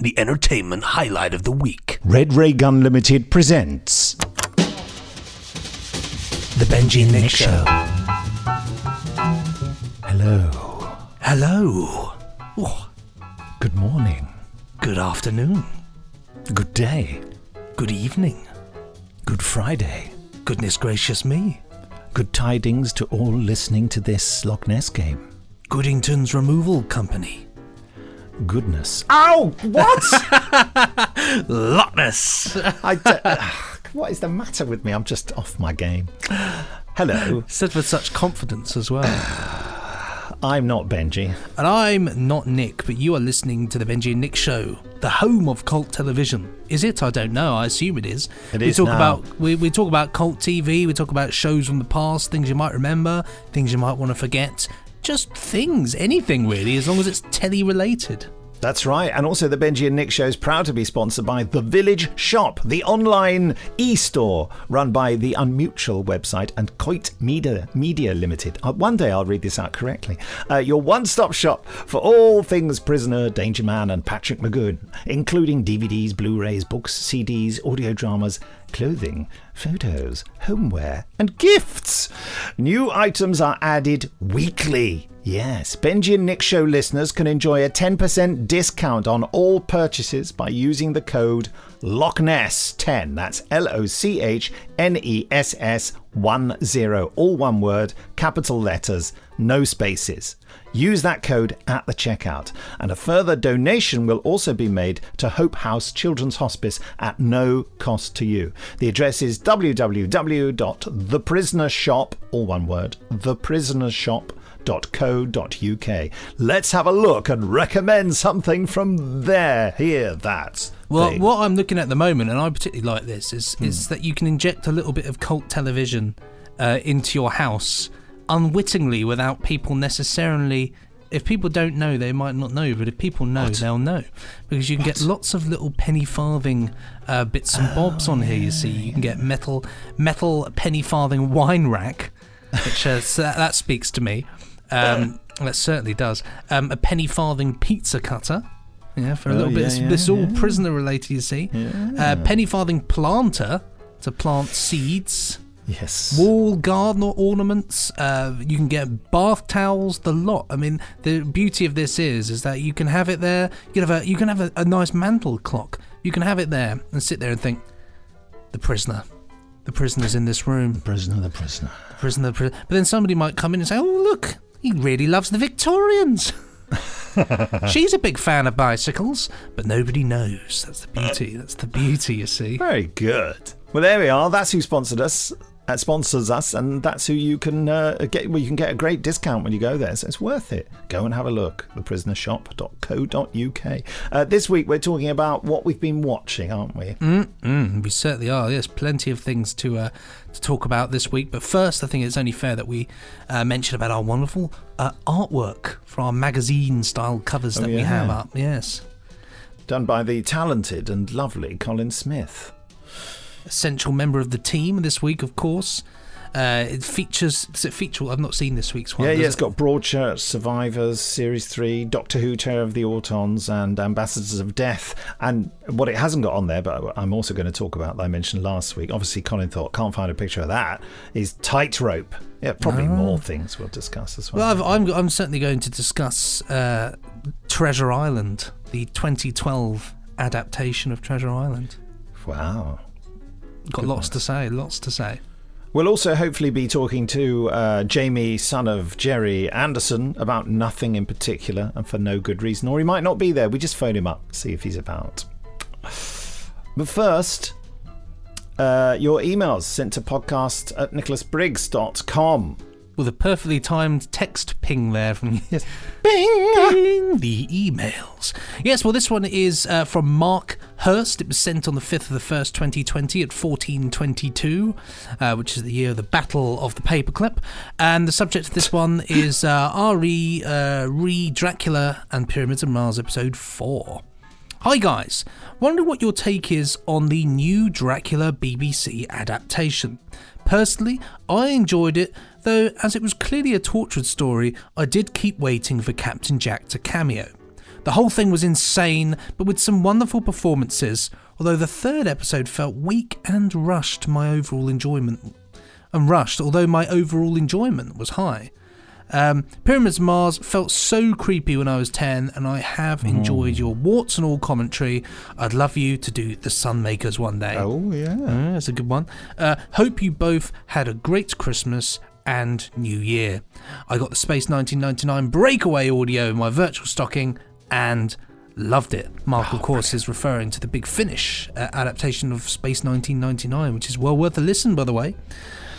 the entertainment highlight of the week. Red Ray Gun Limited presents The Benji and Nick Show. Hello. Hello. Oh, Good morning. good afternoon. Good day. Good evening. Good Friday. Goodness gracious me. Good tidings to all listening to this Loch Ness game. Goodington's Removal Company. Goodness. Ow! What? Loch Ness. What is the matter with me? I'm just off my game. Hello. Said with such confidence as well. I'm not Benji. And I'm not Nick, but you are listening to the Benji and Nick Show, the home of cult television. Is it? I don't know. I assume it is. It is now. We talk about cult TV, we talk about shows from the past, things you might remember, things you might want to forget. Just things, anything really, as long as it's telly-related. That's right. And also the Benji and Nick Show is proud to be sponsored by The Village Shop, the online e-store run by the Unmutual website and Coit Media Limited. One day I'll read this out correctly. Your one-stop shop for all things Prisoner, Danger Man and Patrick McGoon, including DVDs, Blu-rays, books, CDs, audio dramas, clothing, photos, homeware and gifts. New items are added weekly. Yes, Benji and Nick Show listeners can enjoy a 10% discount on all purchases by using the code LOCHNESS10. That's LOCHNESS10. All one word, capital letters, no spaces. Use that code at the checkout. And a further donation will also be made to Hope House Children's Hospice at no cost to you. The address is www.theprisonershop, all one word, theprisonershop.co.uk. Let's have a look and recommend something from there. Well, what I'm looking at the moment, and I particularly like this, is that you can inject a little bit of cult television into your house unwittingly without people necessarily... If people don't know, they might not know, but if people know, they'll know. Because you can get lots of little penny farthing bits and bobs on here, you see. You can get metal penny farthing wine rack, which that speaks to me. That certainly does. A penny farthing pizza cutter. Yeah, for a little bit. This is all prisoner related, you see. Yeah. Penny farthing planter to plant seeds. Yes. Wall garden ornaments. You can get bath towels. The lot. I mean, the beauty of this is that you can have it there. You can have a nice mantle clock. You can have it there and sit there and think, the prisoner's in this room. The prisoner. But then somebody might come in and say, oh, look, he really loves the Victorians. She's a big fan of bicycles, but nobody knows. That's the beauty. That's the beauty, you see. Very good. Well, there we are. That's who sponsors us, and that's who you can get. Well, you can get a great discount when you go there, so it's worth it. Go and have a look. theprisonershop.co.uk. This week we're talking about what we've been watching, aren't we? We certainly are. There's plenty of things to talk about this week. But first, I think it's only fair that we mention about our wonderful artwork for our magazine-style covers that we have up. Yes, done by the talented and lovely Colin Smith. Essential member of the team this week, of course. It features... Does it feature... I've not seen this week's one. It's got Broadchurch, Survivors, Series 3, Doctor Who, Terror of the Autons, and Ambassadors of Death. And what it hasn't got on there, but I'm also going to talk about that I mentioned last week, obviously Colin thought, can't find a picture of that, is Tightrope. Yeah, probably more things we'll discuss as well. Well, I'm certainly going to discuss Treasure Island, the 2012 adaptation of Treasure Island. Wow. Got lots to say. We'll also hopefully be talking to Jamie, son of Jerry Anderson, about nothing in particular and for no good reason. Or he might not be there. We just phone him up, see if he's about. But first, your emails sent to podcast@nicholasbriggs.com. With a perfectly timed text ping there from yes. Bing! The emails. Yes, well, this one is from Mark Hurst. It was sent on the 5th of the 1st, 2020 at 14:22, which is the year of the Battle of the Paperclip. And the subject of this one is Re Dracula and Pyramids of Mars, episode 4. Hi guys, wonder what your take is on the new Dracula BBC adaptation. Personally, I enjoyed it, though as it was clearly a tortured story, I did keep waiting for Captain Jack to cameo. The whole thing was insane, but with some wonderful performances, although the third episode felt weak and rushed, although my overall enjoyment was high. Pyramids Mars felt so creepy when I was 10, and I have enjoyed your warts and all commentary. I'd love you to do the Sunmakers one day. Oh, yeah. That's a good one. Hope you both had a great Christmas and New Year. I got the Space 1999 breakaway audio in my virtual stocking and loved it. Mark, of course, is referring to the Big Finish adaptation of Space 1999, which is well worth a listen, by the way.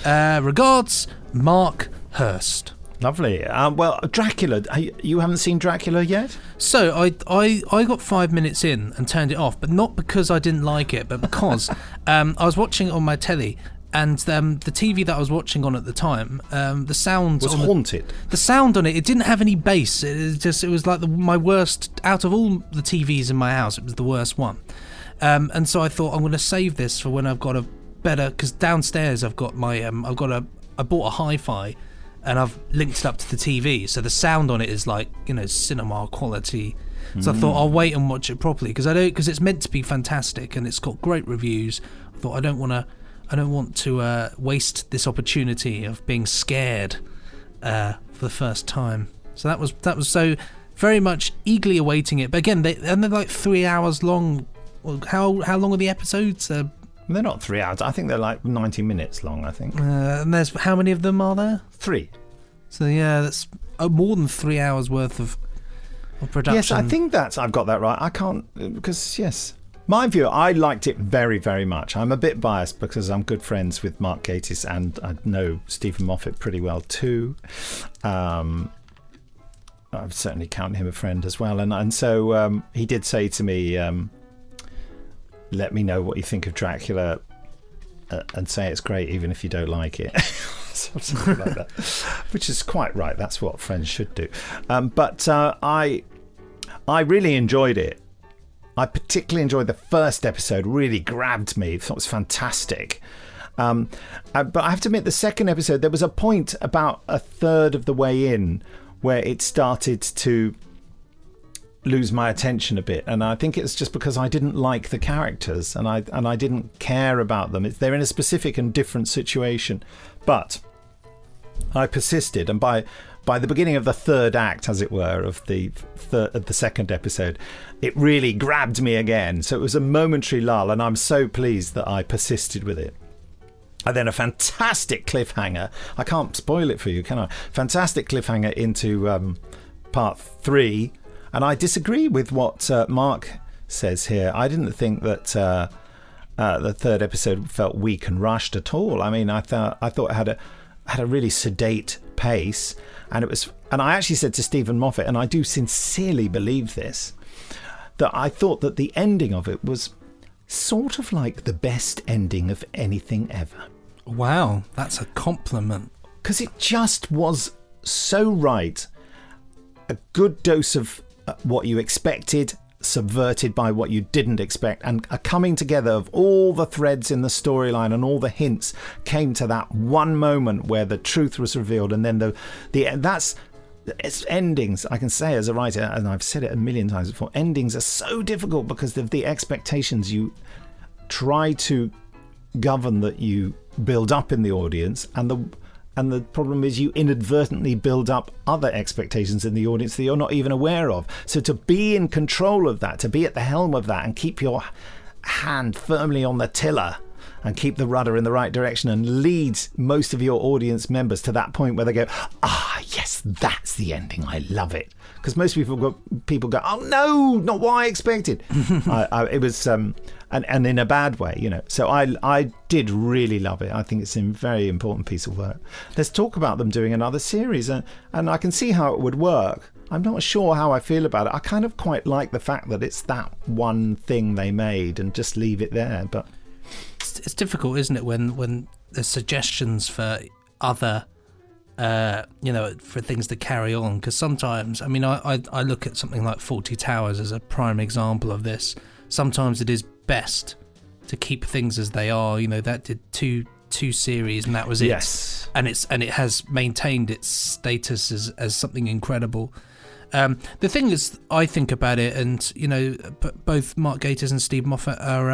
Regards, Mark Hurst. Lovely. Well, Dracula. You haven't seen Dracula yet? So I got 5 minutes in and turned it off, but not because I didn't like it, but because I was watching it on my telly, and the TV that I was watching on at the time, the sound was haunted. The sound on it didn't have any bass. It was like my worst out of all the TVs in my house. It was the worst one, and so I thought I'm going to save this for when I've got a better. Because downstairs I've got my I bought a hi-fi. And I've linked it up to the TV, so the sound on it is like, cinema quality. So I thought I'll wait and watch it properly because it's meant to be fantastic and it's got great reviews. I thought I don't want to waste this opportunity of being scared for the first time. So that was so very much eagerly awaiting it. But again, they're like 3 hours long. How long are the episodes? They're not 3 hours. I think they're like 90 minutes long, I think. And there's how many of them are there? 3. So yeah, that's more than 3 hours worth of production. Yes, I think I've got that right. I can't, because yes. My view, I liked it very, very much. I'm a bit biased because I'm good friends with Mark Gatiss and I know Stephen Moffat pretty well too. I certainly count him a friend as well. And so he did say to me, let me know what you think of Dracula and say it's great even if you don't like it. Something like that. Which is quite right. That's what friends should do. But I really enjoyed it. I particularly enjoyed the first episode. Really grabbed me. I thought it was fantastic. But I have to admit, the second episode, there was a point about a third of the way in where it started to lose my attention a bit, and I think it's just because I didn't like the characters and I didn't care about them. They're in a specific and different situation, but I persisted, and by the beginning of the third act, as it were, of the second episode, it really grabbed me again. So it was a momentary lull, and I'm so pleased that I persisted with it. And then a fantastic cliffhanger. I can't spoil it for you, can I? Fantastic cliffhanger into part 3. And I disagree with what Mark says here. I didn't think that the third episode felt weak and rushed at all. I mean, I thought it had a really sedate pace, and I actually said to Stephen Moffat, and I do sincerely believe this, that I thought that the ending of it was sort of like the best ending of anything ever. Wow, that's a compliment. Because it just was so right. A good dose of what you expected, subverted by what you didn't expect, and a coming together of all the threads in the storyline, and all the hints came to that one moment where the truth was revealed. And then it's endings. I can say as a writer, and I've said it a million times before, endings are so difficult because of the expectations you try to govern, that you build up in the audience, and the problem is you inadvertently build up other expectations in the audience that you're not even aware of. So to be in control of that, to be at the helm of that, and keep your hand firmly on the tiller and keep the rudder in the right direction, and lead most of your audience members to that point where they go, yes, that's the ending, I love it. Because most people go, oh no, not what I expected. It was and in a bad way, So I did really love it. I think it's a very important piece of work. Let's talk about them doing another series, and I can see how it would work. I'm not sure how I feel about it. I kind of quite like the fact that it's that one thing they made and just leave it there. But it's difficult, isn't it, when there's suggestions for other for things to carry on, because sometimes, I mean, I look at something like 40 Towers as a prime example of this. Sometimes it is best to keep things as they are. That did two series and that was it. Yes. And it has maintained its status as something incredible. The thing is, I think about it, and both Mark Gatiss and Steve Moffat are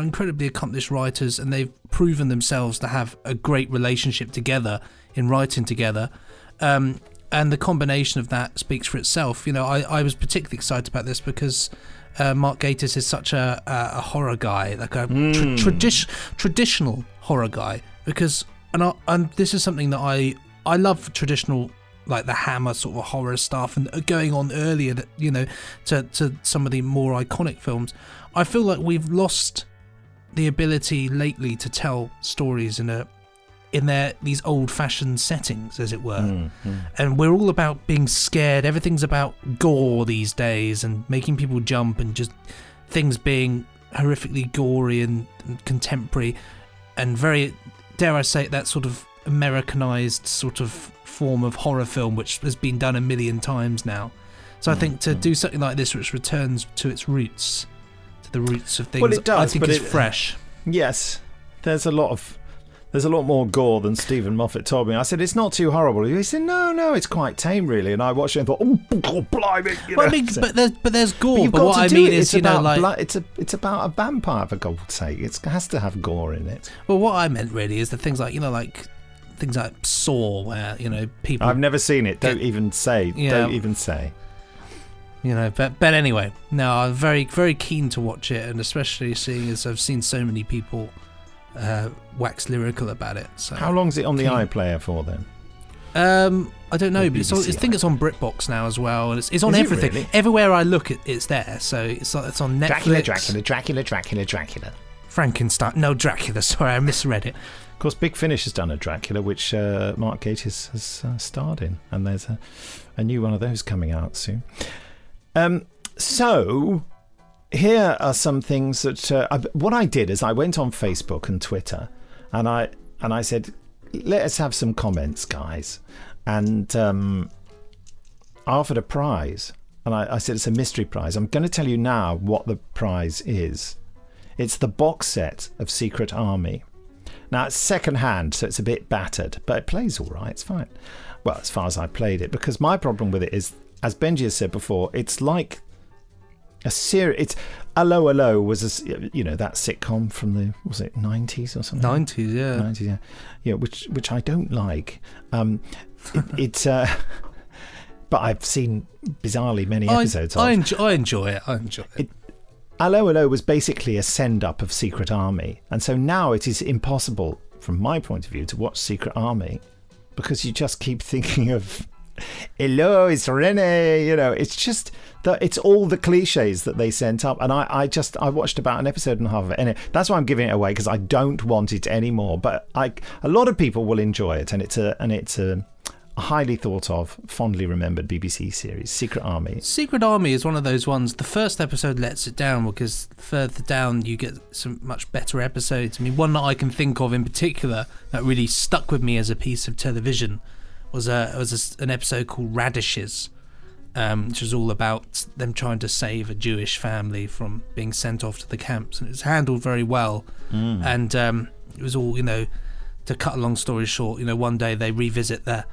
incredibly accomplished writers, and they've proven themselves to have a great relationship together in writing together. And the combination of that speaks for itself. I was particularly excited about this because Mark Gatiss is such a horror guy, like a traditional horror guy. Because and this is something that I love, traditional, like the Hammer sort of horror stuff, and going on earlier, to some of the more iconic films. I feel like we've lost the ability lately to tell stories in these old-fashioned settings, as it were. And we're all about being scared. Everything's about gore these days, and making people jump, and just things being horrifically gory and contemporary, and very, dare I say it, that sort of Americanized sort of form of horror film, which has been done a million times now. So I think to do something like this, which returns to its roots, to the roots of things, well, it does, I think is fresh. Yes, there's a lot more gore than Stephen Moffat told me. I said, it's not too horrible. He said, no, it's quite tame, really. And I watched it and thought, oh, God, blimey. Well, I mean, but there's gore. But what I mean is, it's about a vampire, for God's sake. It has to have gore in it. Well, what I meant really is the things like, things like Saw, where, people... I've never seen it. Don't even say. Don't even say. But anyway, no, I'm very, very keen to watch it, and especially seeing as I've seen so many people wax lyrical about it. So how long is it on the iPlayer for then? I don't know, but I think it's on BritBox now as well, and it's on everything. Really? Everywhere I look, it's there. So it's on Netflix. Dracula. Frankenstein. No, Dracula. Sorry, I misread it. Of course, Big Finish has done a Dracula, which Mark Gatiss has starred in, and there's a new one of those coming out soon. So here are some things that what I did is I went on Facebook and Twitter, and I said, let us have some comments, guys, and I offered a prize, and I said it's a mystery prize. I'm going to tell you now what the prize is. It's the box set of Secret Army. Now, it's second-hand, so it's a bit battered, but it plays all right. It's fine. Well, as far as I played it, because my problem with it is, as Benji has said before, it's like a series. It's Hello, Hello was that sitcom from the, was it 90s or something? 90s, yeah, which I don't like. But I've seen bizarrely many episodes. I enjoy it. Hello, Hello was basically a send-up of Secret Army, and so now it is impossible, from my point of view, to watch Secret Army because you just keep thinking of hello, it's Rene. It's just that it's all the cliches that they sent up, and I watched about an episode and a half of it, and that's why I'm giving it away, because I don't want it anymore. But a lot of people will enjoy it, and it's a highly thought of, fondly remembered BBC series, Secret Army. Secret Army is one of those ones. The first episode lets it down, because further down you get some much better episodes. I mean, one that I can think of in particular that really stuck with me as a piece of television was an episode called Radishes, which was all about them trying to save a Jewish family from being sent off to the camps, and it was handled very well. And it was all, to cut a long story short, one day they revisit the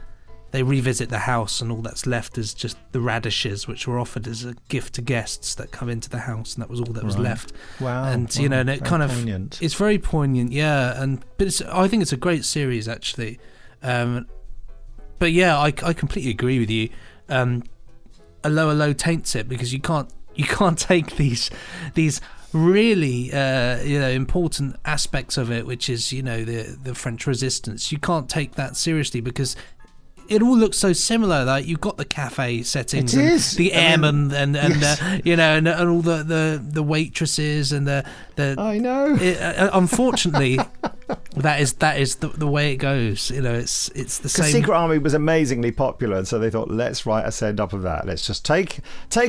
house, and all that's left is just the radishes, which were offered as a gift to guests that come into the house, and that was all that was left. Wow. And and it kind of poignant. It's very poignant, yeah. But I think it's a great series, actually. But yeah, I completely agree with you. Hello, Hello taints it, because you can't take these really important aspects of it, which is the French Resistance. You can't take that seriously because it all looks so similar. Like, you've got the cafe settings, the airmen, and all the waitresses and the. I know. Unfortunately, that is the way it goes. It's the same. Secret Army was amazingly popular, and so they thought, let's write a send up of that. Let's just take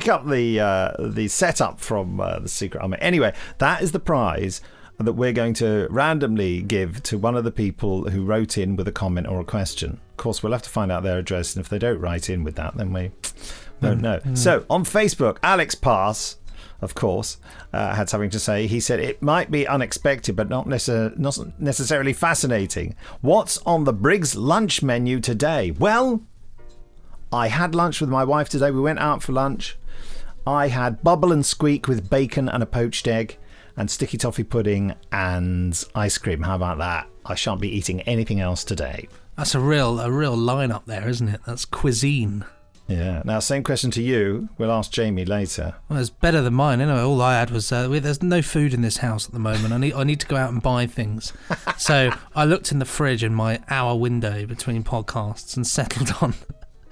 up the setup from the Secret Army. Anyway, that is the prize that we're going to randomly give to one of the people who wrote in with a comment or a question. Of course, we'll have to find out their address, and if they don't write in with that, then we don't know. So on Facebook, Alex Pass, of course, had something to say. He said, it might be unexpected, but not necessarily fascinating. What's on the Briggs lunch menu today? Well, I had lunch with my wife today. We went out for lunch. I had bubble and squeak with bacon and a poached egg and sticky toffee pudding and ice cream. How about that? I shan't be eating anything else today. That's a real lineup there, isn't it? That's cuisine. Yeah. Now, same question to you. We'll ask Jamie later. Well, it's better than mine. Anyway, all I had was there's no food in this house at the moment. I need to go out and buy things. So I looked in the fridge in my hour window between podcasts and settled on.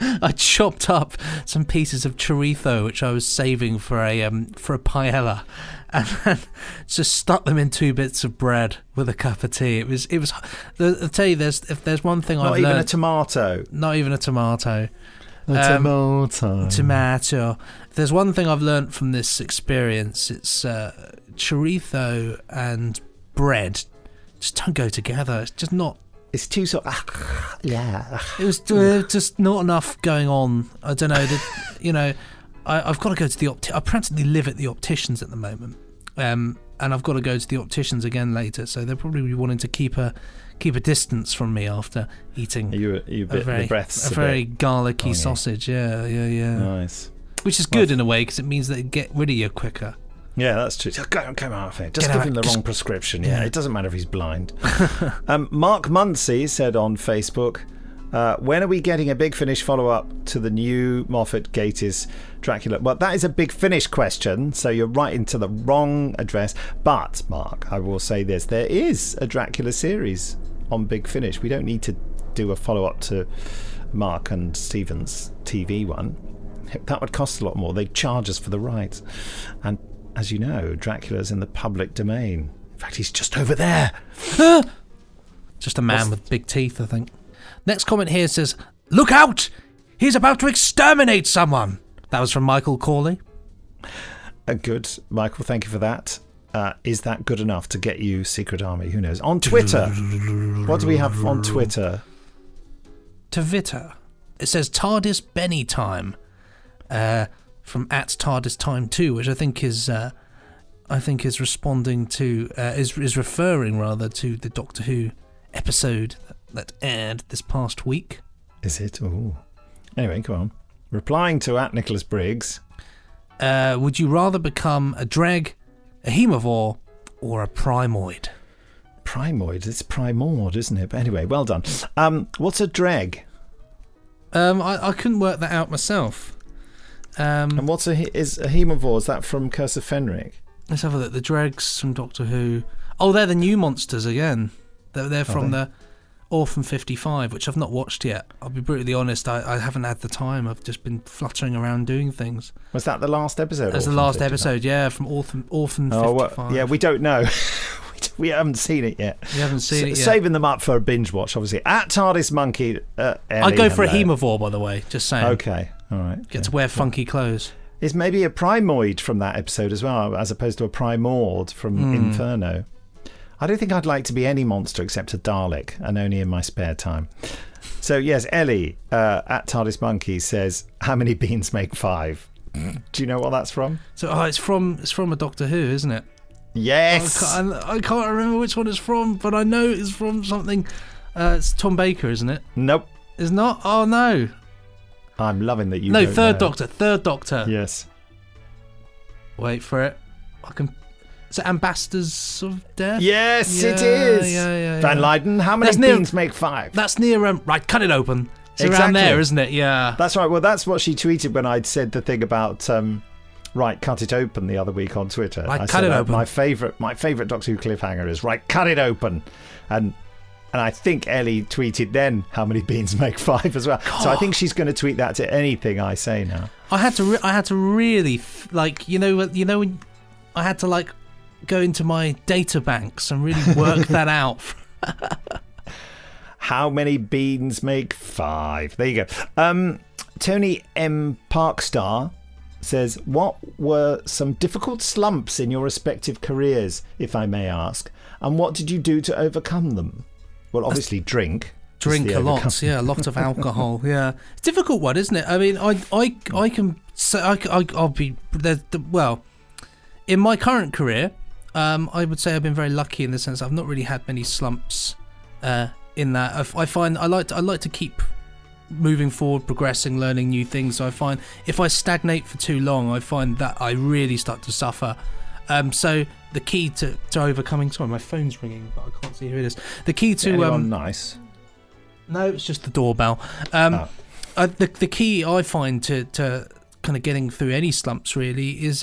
I chopped up some pieces of chorizo which I was saving for a paella, and then just stuck them in 2 bits of bread with a cup of tea. It was. I'll tell you, if there's one thing I've learned. Not even a tomato. Not even a tomato. Tomato. If there's one thing I've learnt from this experience, it's chorizo and bread just don't go together. It's just not. It's too sort of, yeah. It was just not enough going on. I don't know. I've got to go to the I practically live at the opticians at the moment, and I've got to go to the opticians again later. So they'll probably be wanting to keep a distance from me after eating. You bit the breaths a very garlicky sausage. Yeah. Nice. Which is good in a way because it means that they get rid of you quicker. Yeah, that's true. Come out of here. Just give him the wrong prescription. Yeah, it doesn't matter if he's blind. Mark Munsey said on Facebook, when are we getting a Big Finish follow-up to the new Moffat Gatiss Dracula? Well, that is a Big Finish question, so you're writing to the wrong address. But, Mark, I will say this. There is a Dracula series on Big Finish. We don't need to do a follow-up to Mark and Stephen's TV one. That would cost a lot more. They'd charge us for the rights. And as you know, Dracula's in the public domain. In fact, he's just over there. Just a man with big teeth, I think. Next comment here says, "Look out! He's about to exterminate someone." That was from Michael Corley. Good. Michael, thank you for that. Is that good enough to get you Secret Army? Who knows? On Twitter. What do we have on Twitter? Twitter. It says TARDIS Benny time. From @TARDIS Time 2, which I think is responding to is referring rather to the Doctor Who episode that aired this past week. Is it? Oh. Anyway, go on. Replying to @Nicholas Briggs. Would you rather become a Dreg, a Hemivore, or a Primoid? Primoid? It's Primord, isn't it? But anyway, well done. What's a Dreg? I couldn't work that out myself. And what's is a Hemivore? Is that from Curse of Fenric? Let's have a look. The Dregs from Doctor Who. Oh, they're the new monsters again. They're from the Orphan 55, which I've not watched yet. I'll be brutally honest. I haven't had the time. I've just been fluttering around doing things. Was that the last episode? That's the last episode, yeah, from Orphan 55. Well, yeah, we don't know. We haven't seen it yet. You haven't seen it yet. Saving them up for a binge watch, obviously. @TARDIS Monkey. I'd go for a Hemivore, by the way. Just saying. Okay, all right. Get to wear funky clothes. Is maybe a Primoid from that episode as well, as opposed to a Primord from Inferno. I don't think I'd like to be any monster except a Dalek, and only in my spare time. So yes, Ellie @TARDIS Monkey says, "How many beans make 5?" Do you know what that's from? So it's from a Doctor Who, isn't it? Yes. I can't remember which one it's from, but I know it's from something. It's Tom Baker, isn't it? Nope. It's not? Oh, no. I'm loving that you No, don't Third know. Doctor. Third Doctor. Yes. Wait for it. Is it Ambassadors of Death? Yes, it is. Yeah. Van Leyden, how many beans make 5? That's near, right, cut it open. It's exactly. around there, isn't it? Yeah. That's right. Well, that's what she tweeted when I'd said the thing about... right, cut it open the other week on Twitter. Right, cut it open. My favourite Doctor Who cliffhanger is right, cut it open, and I think Ellie tweeted then how many beans make 5 as well. God. So I think she's going to tweet that to anything I say now. I had to really when I had to go into my data banks and really work that out. How many beans make 5? There you go. Tony M. Parkstar says, what were some difficult slumps in your respective careers, if I may ask, and what did you do to overcome them? Well, obviously drink a lot, yeah, a lot of alcohol, yeah. It's a difficult one, isn't it? I mean, I can say I'll be well. In my current career, I would say I've been very lucky in the sense I've not really had many slumps. In that, I find I like to keep moving forward, progressing, learning new things. So I find if I stagnate for too long, I find that I really start to suffer. So the key to overcoming... Sorry, my phone's ringing, but I can't see who it is. The key to... nice? No, it's just the doorbell. The key I find to kind of getting through any slumps really is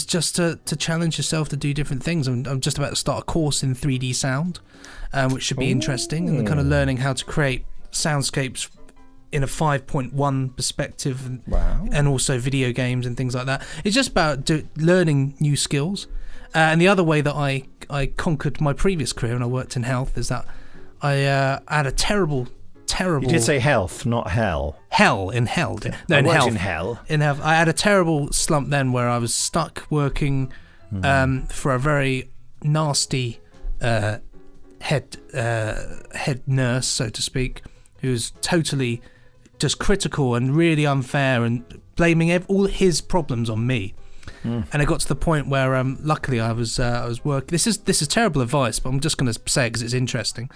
just to challenge yourself to do different things. I'm just about to start a course in 3D sound, which should be interesting, and kind of learning how to create soundscapes in a 5.1 perspective, and also video games and things like that. It's just about learning new skills. And the other way that I conquered my previous career when I worked in health is that I had a terrible... You did say health, not hell. Hell, in hell. No, I in worked health. in hell. In health. I had a terrible slump then where I was stuck working for a very nasty head nurse, so to speak, who was totally just critical and really unfair and blaming all his problems on me. And it got to the point where luckily I was working. This is terrible advice, but I'm just going to say it because it's interesting.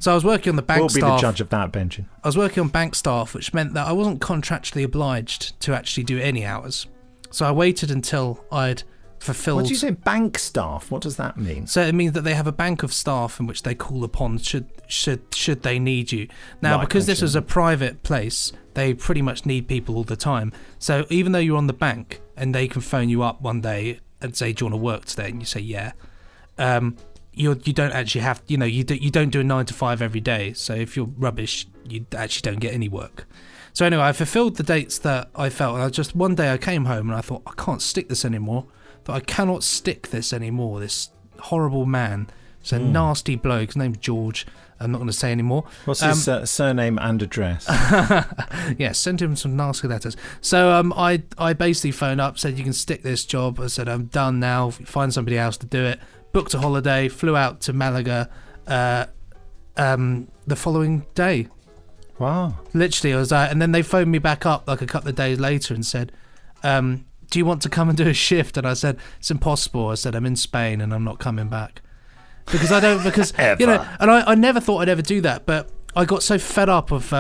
So I was working on the bank staff. We'll be the judge of that, Benji. I was working on bank staff, which meant that I wasn't contractually obliged to actually do any hours. So I waited until I'd fulfilled... What do you say, bank staff? What does that mean? So it means that they have a bank of staff in which they call upon should they need you. Now, because this was a private place, they pretty much need people all the time. So even though you're on the bank and they can phone you up one day and say, do you want to work today? And you say, yeah. You don't actually have, you don't do a 9 to 5 every day. So if you're rubbish, you actually don't get any work. So anyway, I fulfilled the dates that I felt. And one day I came home and I thought, I can't stick this anymore. I cannot stick this anymore. This horrible man. It's a nasty bloke. His name's George. I'm not going to say anymore. What's his surname and address? Yeah, sent him some nasty letters. So I basically phoned up, said, you can stick this job. I said, I'm done now. Find somebody else to do it. Booked a holiday, flew out to Malaga the following day. Wow. Literally, I was and then they phoned me back up like a couple of days later and said, do you want to come and do a shift? And I said, it's impossible. I said, I'm in Spain and I'm not coming back. Because and I never thought I'd ever do that, but I got so fed up of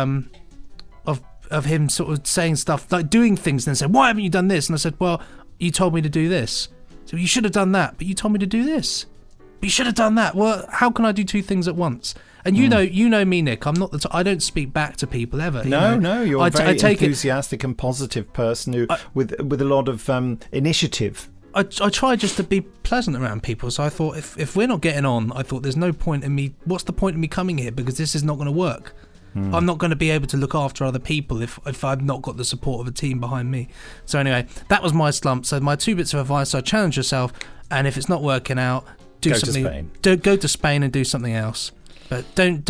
him sort of saying stuff, like doing things, and then saying, why haven't you done this? And I said, well, you told me to do this. So you should have done that, but you told me to do this. But you should have done that. Well, how can I do two things at once? And you know me, Nick. I'm not I don't speak back to people ever. No, you're a very enthusiastic and positive person who with a lot of initiative. I try just to be pleasant around people. So I thought, if we're not getting on, I thought there's no point in me. What's the point in me coming here? Because this is not going to work. I'm not going to be able to look after other people if I've not got the support of a team behind me. So anyway, that was my slump. So my 2 bits of advice: I challenge yourself, and if it's not working out, go something. To Spain. Go to Spain and do something else. But don't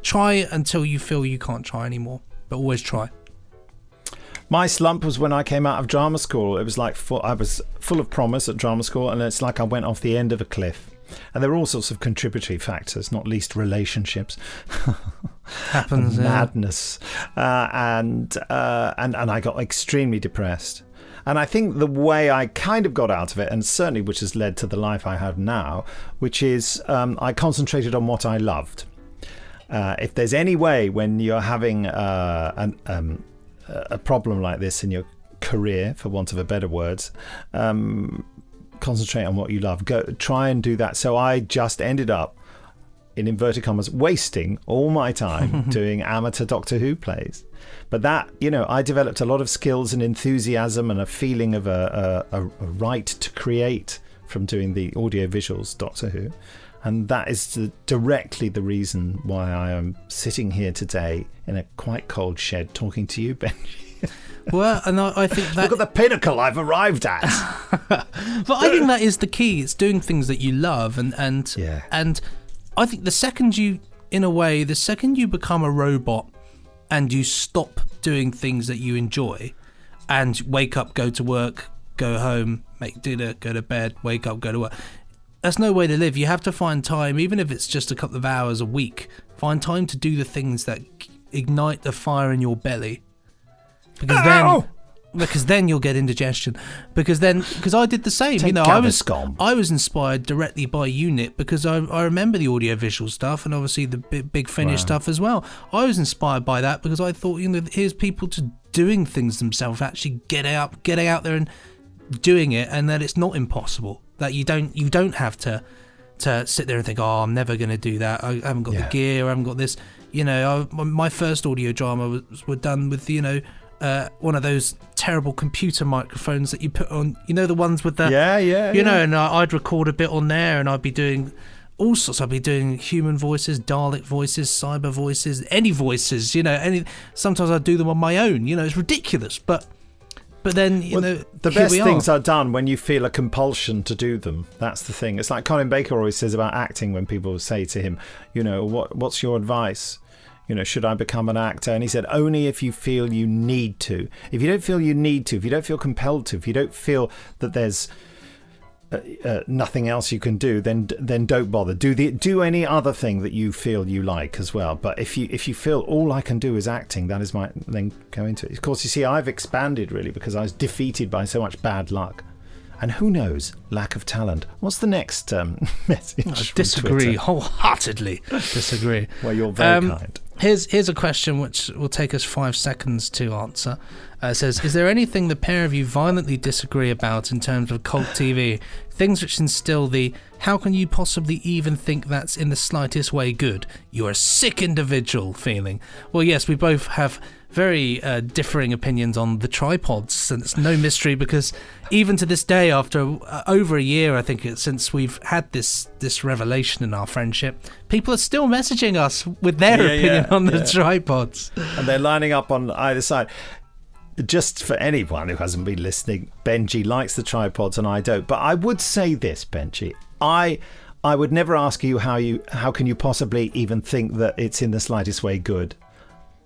try until you feel you can't try anymore. But always try. My slump was when I came out of drama school. It was like I was full of promise at drama school, and it's like I went off the end of a cliff. And there were all sorts of contributory factors, not least relationships. Happens. Madness. And I got extremely depressed. And I think the way I kind of got out of it, and certainly which has led to the life I have now, which is I concentrated on what I loved. If there's any way when you're having a problem like this in your career, for want of a better words, concentrate on what you love. Try and do that. So I just ended up, in inverted commas, wasting all my time doing amateur Doctor Who plays. But that, I developed a lot of skills and enthusiasm and a feeling of a right to create from doing the audio-visuals Doctor Who. And that is directly the reason why I am sitting here today in a quite cold shed talking to you, Benji. Well, and I think that... Look at the pinnacle I've arrived at. But I think that is the key. It's doing things that you love. And I think the second you become a robot and you stop doing things that you enjoy and wake up, go to work, go home, make dinner, go to bed, wake up, go to work... That's no way to live. You have to find time, even if it's just a couple of hours a week, find time to do the things that ignite the fire in your belly. Because Because then you'll get indigestion. Because I did the same. Take I was inspired directly by Unit because I remember the audiovisual stuff and obviously the Big Finish stuff as well. I was inspired by that because I thought, here's people just doing things themselves, actually getting out there and doing it, and that it's not impossible. That you don't have to sit there and think, oh, I'm never going to do that. I haven't got the gear. I haven't got this. My first audio drama were done with one of those terrible computer microphones that you put on, the ones with the and I'd record a bit on there, and I'd be doing all sorts. I'd be doing human voices, Dalek voices, cyber voices, any voices, sometimes I'd do them on my own. It's ridiculous, but then the best things are done when you feel a compulsion to do them. That's the thing. It's like Colin Baker always says about acting, when people say to him, what's your advice? Should I become an actor? And he said, only if you feel you need to. If you don't feel you need to, if you don't feel compelled to, if you don't feel that there's nothing else you can do, then don't bother. Do any other thing that you feel you like as well. But if you feel all I can do is acting, then go into it. Of course, you see, I've expanded really because I was defeated by so much bad luck. And who knows, lack of talent. What's the next message? I disagree, wholeheartedly disagree. Well, you're very kind. Here's a question which will take us 5 seconds to answer. It says, is there anything the pair of you violently disagree about in terms of cult TV? Things which instill the, how can you possibly even think that's in the slightest way good? You're a sick individual feeling. Well, yes, we both have very differing opinions on the tripods, and it's no mystery because even to this day, after over a year, I think since we've had this revelation in our friendship, people are still messaging us with their opinion on the tripods, and they're lining up on either side. Just for anyone who hasn't been listening, Benji likes the tripods and I don't. But I would say this, Benji, I would never ask you how can you possibly even think that it's in the slightest way good,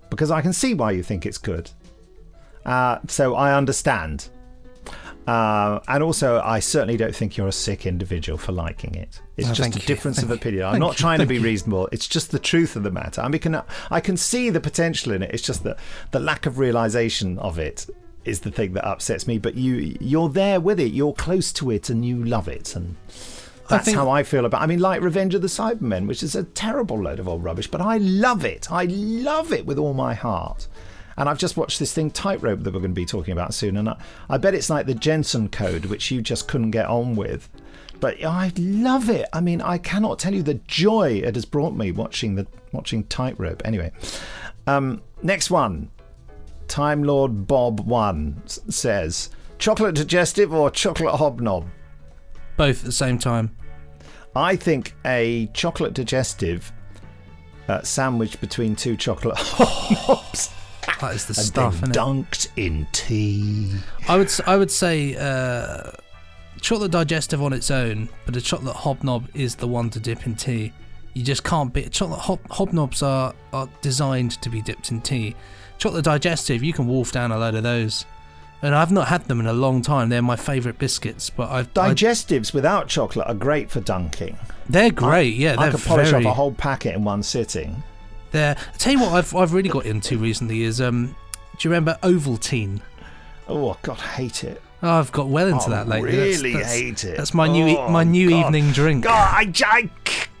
because I can see why you think it's good. So I understand. And also, I certainly don't think you're a sick individual for liking it. It's just a difference of opinion. I'm not trying to be reasonable. It's just the truth of the matter. I mean, I can see the potential in it. It's just that the lack of realization of it is the thing that upsets me. But you're there with it. You're close to it and you love it. And that's how I feel about it. I mean, like Revenge of the Cybermen, which is a terrible load of old rubbish, but I love it. I love it with all my heart. And I've just watched this thing, Tightrope, that we're going to be talking about soon. And I bet it's like the Jensen Code, which you just couldn't get on with. But I love it. I mean, I cannot tell you the joy it has brought me watching Tightrope. Anyway, next one. Time Lord Bob 1 says, chocolate digestive or chocolate hobnob? Both at the same time. I think a chocolate digestive sandwiched between 2 chocolate hobnobs. That is the stuff, isn't it? Dunked in tea. I would say chocolate digestive on its own, but a chocolate hobnob is the one to dip in tea. You just can't beat chocolate hobnobs are designed to be dipped in tea. Chocolate digestive, you can wolf down a load of those. And I've not had them in a long time. They're my favourite biscuits. But digestives without chocolate are great for dunking. They're great, I could polish off a whole packet in one sitting. I'll tell you what I've really got into recently is, do you remember Ovaltine? Oh, God, hate it. Oh, I've got well into that lately. Really hate it. That's my new evening drink. God,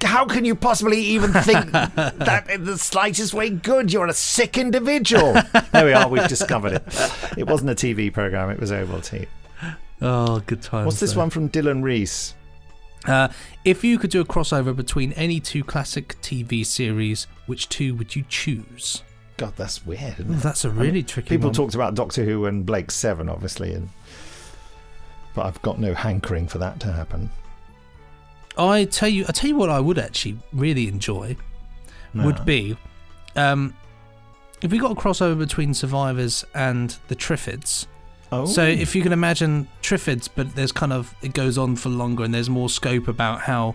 how can you possibly even think that in the slightest way good? You're a sick individual. There we are, we've discovered it. It wasn't a TV programme, it was Ovaltine. Oh, good times. What's this one from Dylan Reese? If you could do a crossover between any 2 classic TV series, which 2 would you choose? God, that's weird, isn't it? That's a really tricky people one. Talked about Doctor Who and Blake's 7, obviously, but I've got no hankering for that to happen. I tell you what I would actually really enjoy would be if we got a crossover between Survivors and the Triffids. Oh. So if you can imagine Triffids, but there's it goes on for longer and there's more scope about how,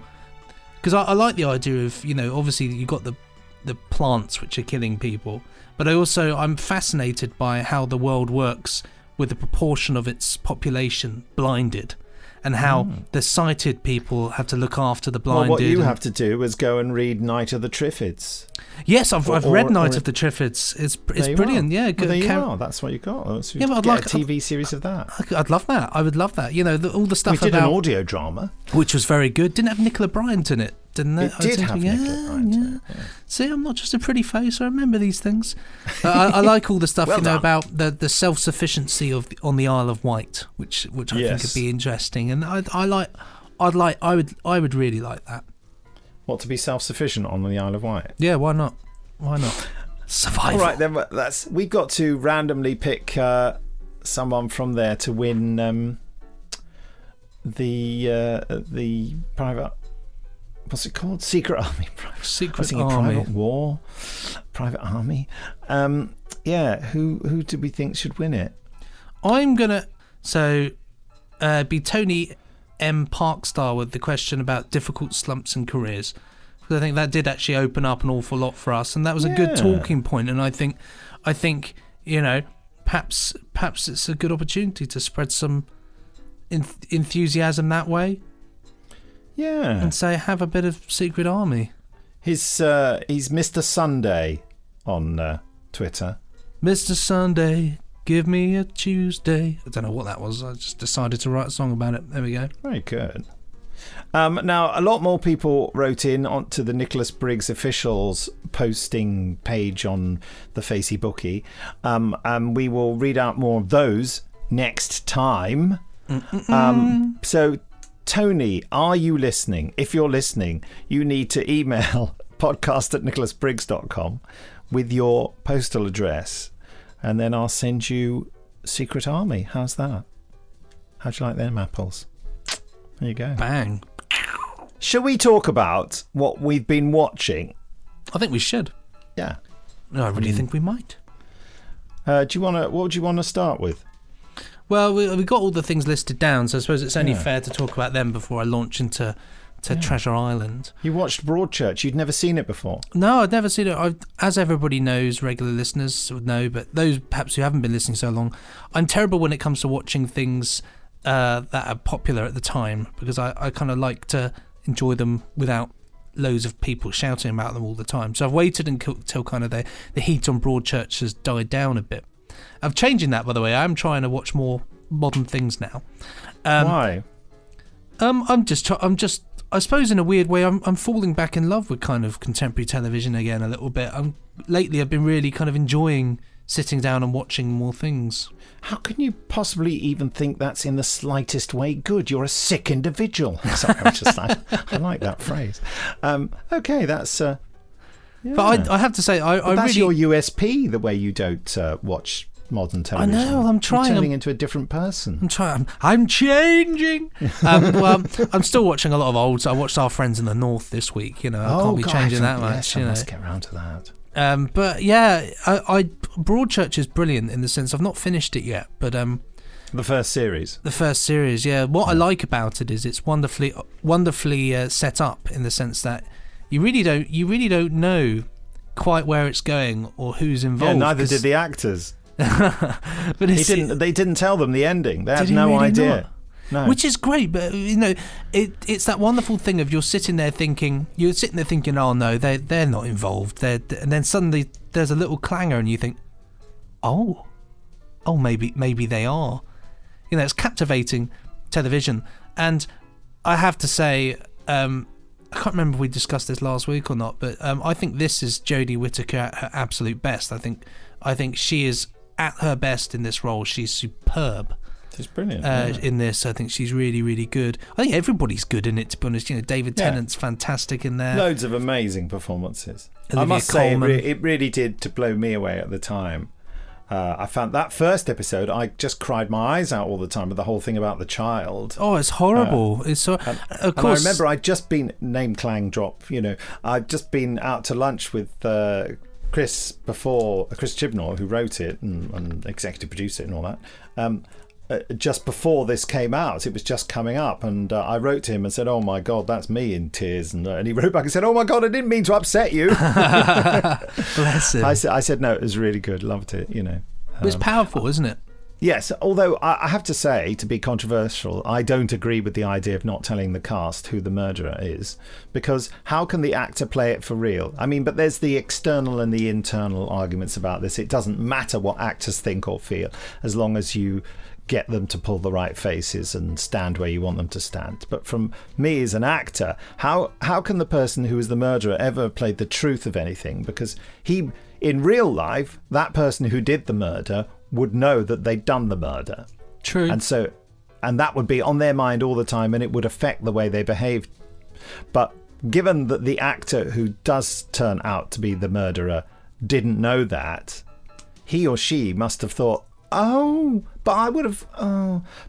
because I like the idea of, obviously you've got the plants which are killing people, but I'm fascinated by how the world works with the proportion of its population blinded, and how the sighted people have to look after the blinded. Well, what you have to do is go and read Night of the Triffids. Yes, I've read Night of the Triffids. It's brilliant. Yeah, well, there you are. That's what you got. Yeah, but I'd like a TV series of that. I'd love that. I would love that. All the stuff we did an audio drama, which was very good. Didn't have Nicola Bryant in it, didn't it? It did have Nicola Bryant. Yeah. See, I'm not just a pretty face. I remember these things. I like all the stuff about the self-sufficiency on the Isle of Wight, which I think would be interesting, and I would really like that. What, to be self-sufficient on the Isle of Wight? Yeah, why not? Survival. All right, then we've got to randomly pick someone from there to win the private. What's it called? Secret Army. Secret Army. Private War. Private Army. Who do we think should win it? I'm gonna be Tony M. Parkstar with the question about difficult slumps in careers. Because I think that did actually open up an awful lot for us, and that was a good talking point. And I think perhaps it's a good opportunity to spread some enthusiasm that way. Yeah. And say, have a bit of Secret Army. He's Mr. Sunday on Twitter. Mr. Sunday, give me a Tuesday. I don't know what that was. I just decided to write a song about it. There we go. Very good. Now, a lot more people wrote in onto the Nicholas Briggs officials posting page on the Facey Bookie. And we will read out more of those next time. So, Tony, are you listening? If you're listening, you need to email podcast@nicholasbriggs.com with your postal address, and then I'll send you Secret Army. How's that? How'd you like them apples? There you go. Bang. Shall we talk about what we've been watching? I think we should. Yeah. No, I really think we might. What would you want to start with? Well, we got all the things listed down, so I suppose it's only fair to talk about them before I launch into Treasure Island. You watched Broadchurch. You'd never seen it before. No, I'd never seen it. As everybody knows, regular listeners would know, but those perhaps who haven't been listening so long, I'm terrible when it comes to watching things that are popular at the time, because I kind of like to enjoy them without loads of people shouting about them all the time. So I've waited until kind of the heat on Broadchurch has died down a bit. I'm changing that, by the way. I'm trying to watch more modern things now. Why? I'm just. I suppose in a weird way, I'm falling back in love with kind of contemporary television again a little bit. Lately, I've been really kind of enjoying sitting down and watching more things. How can you possibly even think that's in the slightest way good? You're a sick individual. Sorry, I like that phrase. Okay, that's. Yeah. But I have to say, that's really, your USP, the way you don't watch modern television. I know, I'm trying. You're turning into a different person. I'm changing. Well, I'm still watching a lot of olds. I watched Our Friends in the North this week. I can't be changing that much. I must get around to that. But yeah, Broadchurch is brilliant in the sense I've not finished it yet, but the first series. Yeah. What I like about it is it's wonderfully set up in the sense that you really don't know quite where it's going or who's involved. Yeah, neither did the actors. But they didn't tell them the ending. They had no idea. No. Which is great, but it's that wonderful thing of you're sitting there thinking, oh no, they're not involved. And then suddenly there's a little clangor, and you think, oh, maybe they are. It's captivating television, and I have to say, I can't remember if we discussed this last week or not, but I think this is Jodie Whittaker at her absolute best. I think she is at her best in this role. She's superb. She's brilliant in this. I think she's really, really good. I think everybody's good in it, to be honest. David Tennant's fantastic in there. Loads of amazing performances. Olivia I must Colman. say, it really did to blow me away at the time. I found that first episode, I just cried my eyes out all the time with the whole thing about the child. Oh, it's horrible. It's so. Of course. And I remember I'd just been name clang drop. I'd just been out to lunch with Chris Chibnall, who wrote it and executive produced it and all that. Just before this came out, it was just coming up, and I wrote to him and said, "Oh my God, that's me in tears," and he wrote back and said, "Oh my God, I didn't mean to upset you." Bless him. I said no, it was really good, loved it. But it's powerful, isn't it? Yes, although I have to say, to be controversial, I don't agree with the idea of not telling the cast who the murderer is, because how can the actor play it for real? I mean, but there's the external and the internal arguments about this. It doesn't matter what actors think or feel, as long as you get them to pull the right faces and stand where you want them to stand. But from me as an actor, how can the person who is the murderer ever play the truth of anything? Because in real life, that person who did the murder would know that they'd done the murder. True. And that would be on their mind all the time, and it would affect the way they behaved. But given that the actor who does turn out to be the murderer didn't know that, he or she must have thought, but I would have...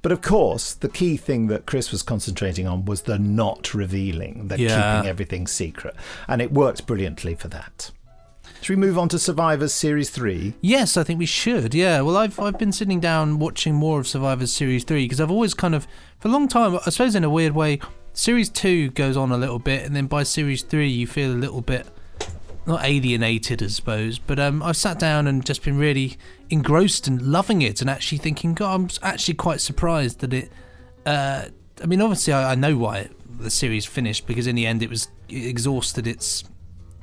But of course, the key thing that Chris was concentrating on was the not revealing, the keeping everything secret. And it works brilliantly for that. Should we move on to Survivors Series 3? Yes, I think we should, yeah. Well, I've been sitting down watching more of Survivors Series 3 because I've always kind of, for a long time, I suppose in a weird way, Series 2 goes on a little bit, and then by Series 3 you feel a little bit, not alienated, I suppose, but I've sat down and just been really engrossed and loving it and actually thinking, God, I'm actually quite surprised that it... I mean, obviously I know why the series finished, because in the end it exhausted its...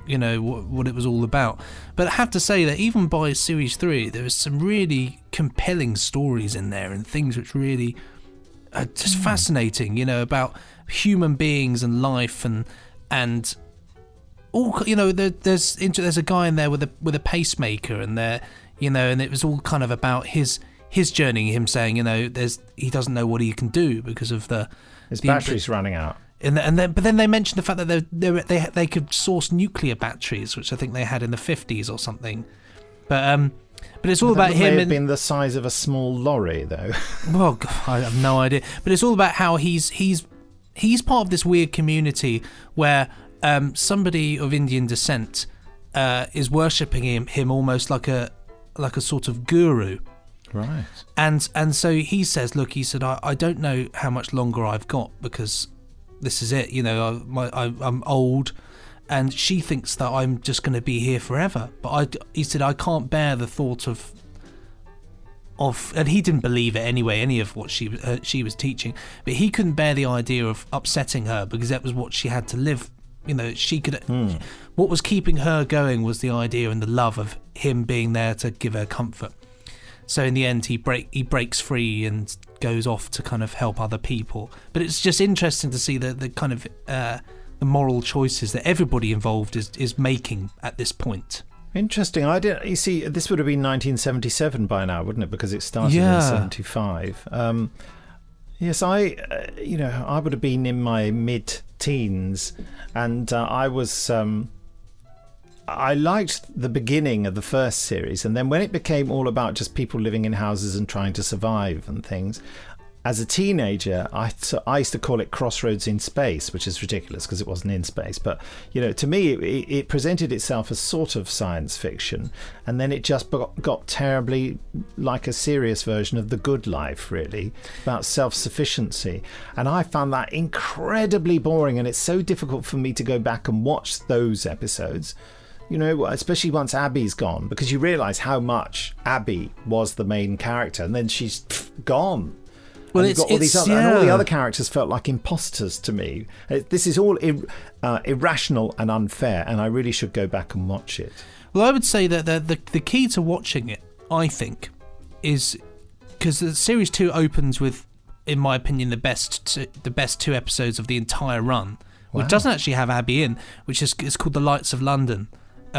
what it was all about. But I have to say that even by Series 3, there was some really compelling stories in there and things which really are just fascinating, about human beings and life and all, there's a guy in there with a pacemaker, and there, and it was all kind of about his journey, him saying, he doesn't know what he can do because of his battery's running out. But then they mentioned the fact that they could source nuclear batteries, which I think they had in the 50s or something. But it's all about him. May have been the size of a small lorry, though. Well, God, I have no idea. But it's all about how he's part of this weird community where somebody of Indian descent is worshipping him almost like a sort of guru. Right. And so he says, look, he said, I don't know how much longer I've got, because this is it, I'm old, and she thinks that I'm just going to be here forever. But he said, I can't bear the thought of, and he didn't believe it anyway, any of what she was teaching, but he couldn't bear the idea of upsetting her, because that was what she had to live. She could. What was keeping her going was the idea and the love of him being there to give her comfort. So in the end, he breaks free and goes off to kind of help other people. But it's just interesting to see the kind of the moral choices that everybody involved is making at this point. Interesting. You see, this would have been 1977 by now, wouldn't it? Because it started in 75. Yes, I would have been in my mid-teens, and I was. I liked the beginning of the first series, and then when it became all about just people living in houses and trying to survive and things, as a teenager, I used to call it Crossroads in Space, which is ridiculous because it wasn't in space. But, to me, it presented itself as sort of science fiction, and then it just got terribly like a serious version of The Good Life, really, about self-sufficiency. And I found that incredibly boring, and it's so difficult for me to go back and watch those episodes. Especially once Abby's gone, because you realise how much Abby was the main character, and then she's gone. Well, and all the other characters felt like imposters to me. This is all irrational and unfair, and I really should go back and watch it. Well, I would say that the key to watching it, I think, is because the series 2 opens with, in my opinion, the best 2 episodes of the entire run, which doesn't actually have Abby in, which is called The Lights of London.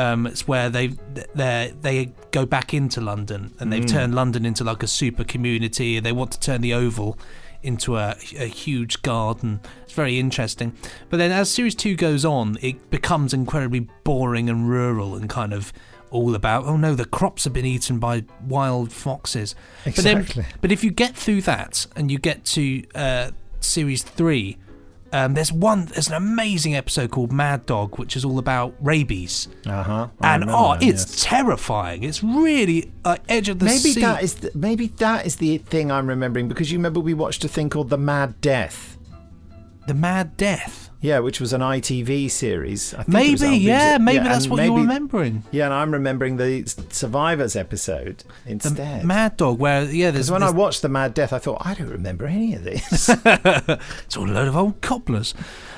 It's where they go back into London, and they've turned London into like a super community, and they want to turn the Oval into a huge garden. It's very interesting. But then as Series 2 goes on, it becomes incredibly boring and rural and kind of all about, oh no, the crops have been eaten by wild foxes. Exactly. But if you get through that and you get to Series 3, there's an amazing episode called Mad Dog, which is all about rabies. It's terrifying. It's really edge of the seat. Maybe that is the thing I'm remembering, because you remember we watched a thing called The Mad Death. The Mad Death? Yeah, which was an ITV series. I think maybe that's what you're remembering. Yeah, and I'm remembering the Survivors episode instead. The Mad Dog, where because when I watched the Mad Death, I thought I don't remember any of this. It's all a load of old cobblers.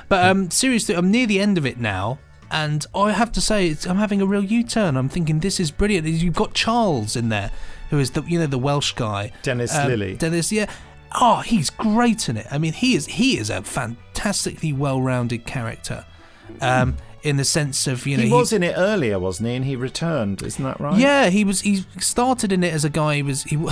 But seriously, I'm near the end of it now, and I have to say, I'm having a real U-turn. I'm thinking this is brilliant. You've got Charles in there, who is the Welsh guy, Dennis Lilly. Dennis, yeah. Oh, he's great in it. I mean, he is a fantastically well-rounded character, in the sense of he was in it earlier, wasn't he? And he returned, isn't that right? Yeah, he was. He started in it as a guy who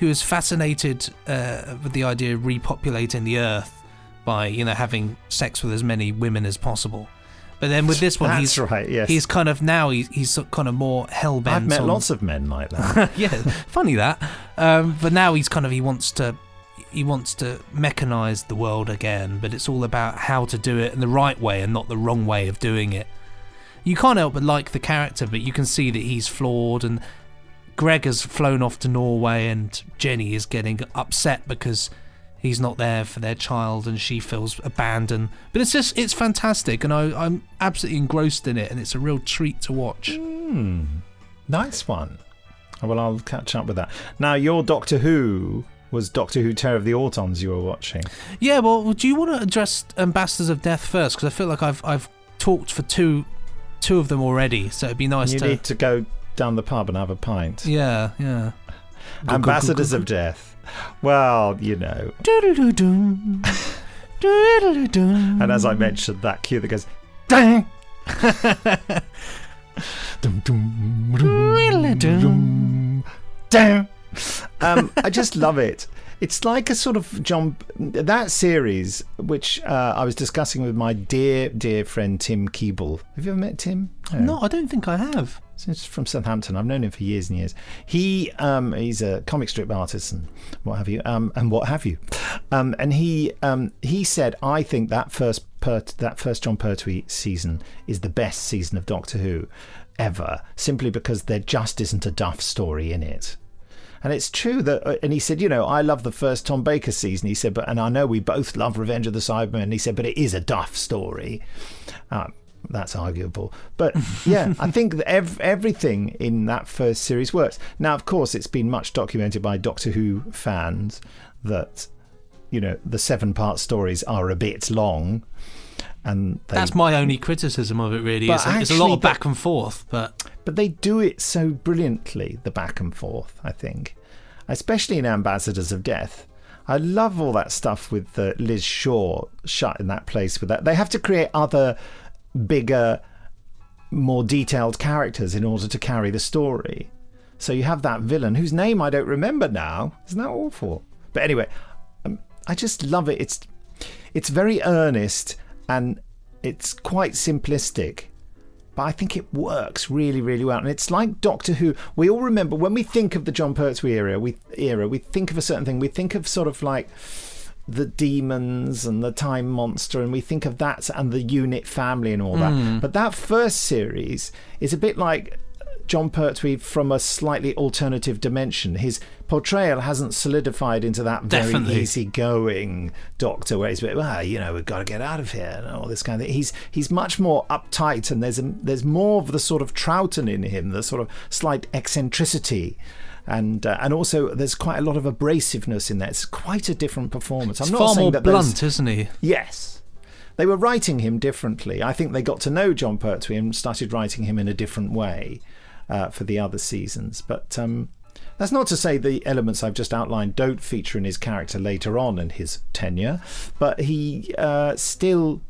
was fascinated with the idea of repopulating the Earth by having sex with as many women as possible. But then with this one, he's right. Yes, he's kind of now he's kind of more hell bent. I've met lots of men like that. Yeah, funny that. But now he wants to mechanize the world again, but it's all about how to do it in the right way and not the wrong way of doing it. You can't help but like the character, but you can see that he's flawed, and Greg has flown off to Norway and Jenny is getting upset because he's not there for their child and she feels abandoned. But it's fantastic, and I'm absolutely engrossed in it, and it's a real treat to watch. Nice one. Well, I'll catch up with that. Now, your Doctor Who was Doctor Who Terror of the Autons you were watching. Yeah, well, do you want to address Ambassadors of Death first? Because I feel like I've talked for two of them already, so it'd be nice you need to go down the pub and have a pint. Yeah. Ambassadors of Death. Well, And as I mentioned, that cue that goes, dang! Down. I just love it. It's like a sort of that series, which I was discussing with my dear friend Tim Keeble. Have you ever met Tim? No, I don't think I have. He's from Southampton. I've known him for years and years. He's a comic strip artist and what have you. And he said, I think that first Jon Pertwee season is the best season of Doctor Who ever, simply because there just isn't a Duff story in it. And it's true that, and he said, I love the first Tom Baker season. He said, and I know we both love Revenge of the Cybermen. And he said, but it is a Duff story. That's arguable. But yeah, I think that everything in that first series works. Now, of course, it's been much documented by Doctor Who fans that, the 7-part stories are a bit long. And that's my only criticism of it, really. It's a lot of back and forth, but they do it so brilliantly, the back and forth, I think, especially in Ambassadors of Death. I love all that stuff with Liz Shaw shut in that place with that. They have to create other bigger, more detailed characters in order to carry the story. So you have that villain whose name I don't remember now. Isn't that awful? But anyway, I just love it. It's very earnest and it's quite simplistic, but I think it works really, really well. And it's like Doctor Who. We all remember when we think of the Jon Pertwee era, we think of a certain thing. We think of sort of like the demons and the time monster, and we think of that and the unit family and all that. But that first series is a bit like Jon Pertwee from a slightly alternative dimension. His portrayal hasn't solidified into that very easygoing Doctor where he's a bit, we've got to get out of here and all this kind of thing. He's much more uptight, and there's more of the sort of Troughton in him, the sort of slight eccentricity. And also there's quite a lot of abrasiveness in there. It's quite a different performance. I'm not far saying more blunt, isn't he? Yes. They were writing him differently. I think they got to know Jon Pertwee and started writing him in a different way for the other seasons. But that's not to say the elements I've just outlined don't feature in his character later on in his tenure, but he still...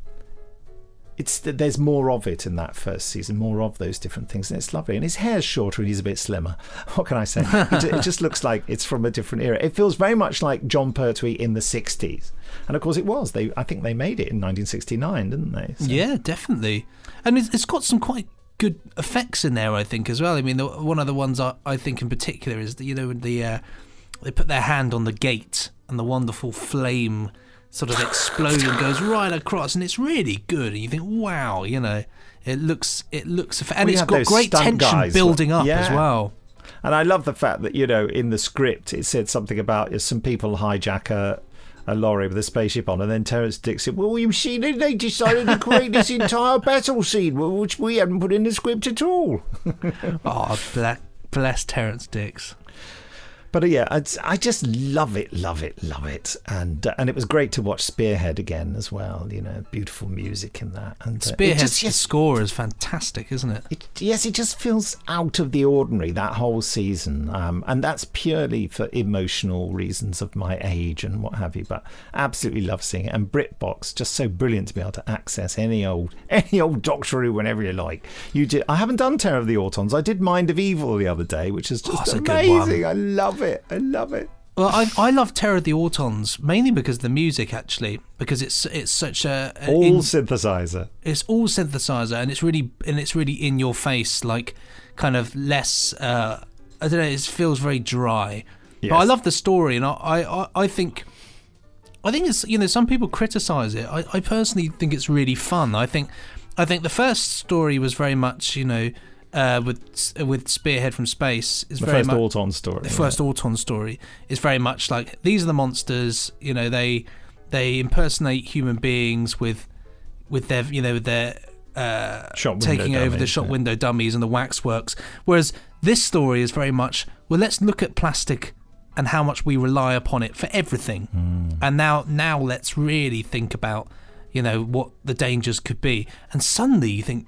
there's more of it in that first season, more of those different things, and it's lovely. And his hair's shorter and he's a bit slimmer. What can I say? It just looks like it's from a different era. It feels very much like Jon Pertwee in the 60s. And of course it was. I think they made it in 1969, didn't they? So. Yeah, definitely. And it's got some quite good effects in there, I think, as well. I mean, one of the ones I think in particular is that, they put their hand on the gate and the wonderful flame sort of explosion goes right across, and it's really good. And you think, wow, it looks, and it's got great tension building up as well. And I love the fact that in the script it said something about some people hijack a lorry with a spaceship on, and then Terrence Dicks said, well, you've seen it, they decided to create this entire battle scene, which we hadn't put in the script at all. Oh, bless Terrence Dicks. But yeah, I just love it. And it was great to watch Spearhead again as well. Beautiful music in that. And Spearhead's score is fantastic, isn't it? Yes, it just feels out of the ordinary, that whole season. And that's purely for emotional reasons of my age and what have you. But absolutely love seeing it. And BritBox, just so brilliant to be able to access any old Doctor Who whenever you like. I haven't done Terror of the Autons. I did Mind of Evil the other day, which is just amazing. I love it. Well, I love Terror of the Autons mainly because of the music, actually, because it's such a synthesizer. It's all synthesizer, and it's really in your face, like kind of less. I don't know. It feels very dry. Yes. But I love the story, and I think it's some people criticize it. I personally think it's really fun. I think the first story was very much with Spearhead from Space is very much the first Auton story is very much like, these are the monsters, they impersonate human beings with their taking over the shop window dummies and the waxworks, whereas this story is very much, well, let's look at plastic and how much we rely upon it for everything, and now let's really think about what the dangers could be, and suddenly you think,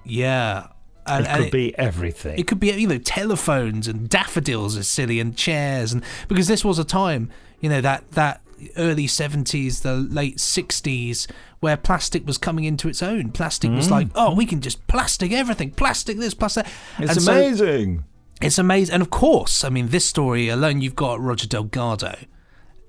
it could be everything. It could be, telephones and daffodils are silly, and chairs, and because this was a time, that early 70s, the late 60s, where plastic was coming into its own. Plastic was like, oh, we can just plastic everything, plastic this, plastic. It's amazing. It's amazing, and of course, I mean, this story alone, you've got Roger Delgado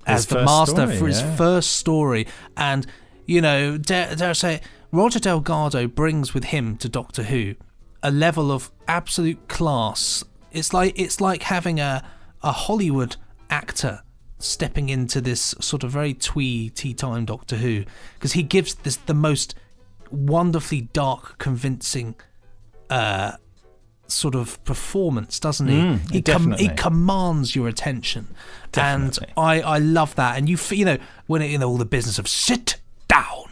as the master for his first story, and dare I say, Roger Delgado brings with him to Doctor Who a level of absolute class. It's like having a Hollywood actor stepping into this sort of very twee tea time Doctor Who, because he gives this the most wonderfully dark, convincing sort of performance, doesn't he? He commands your attention. Definitely. And I love that. And when all the business of sit down,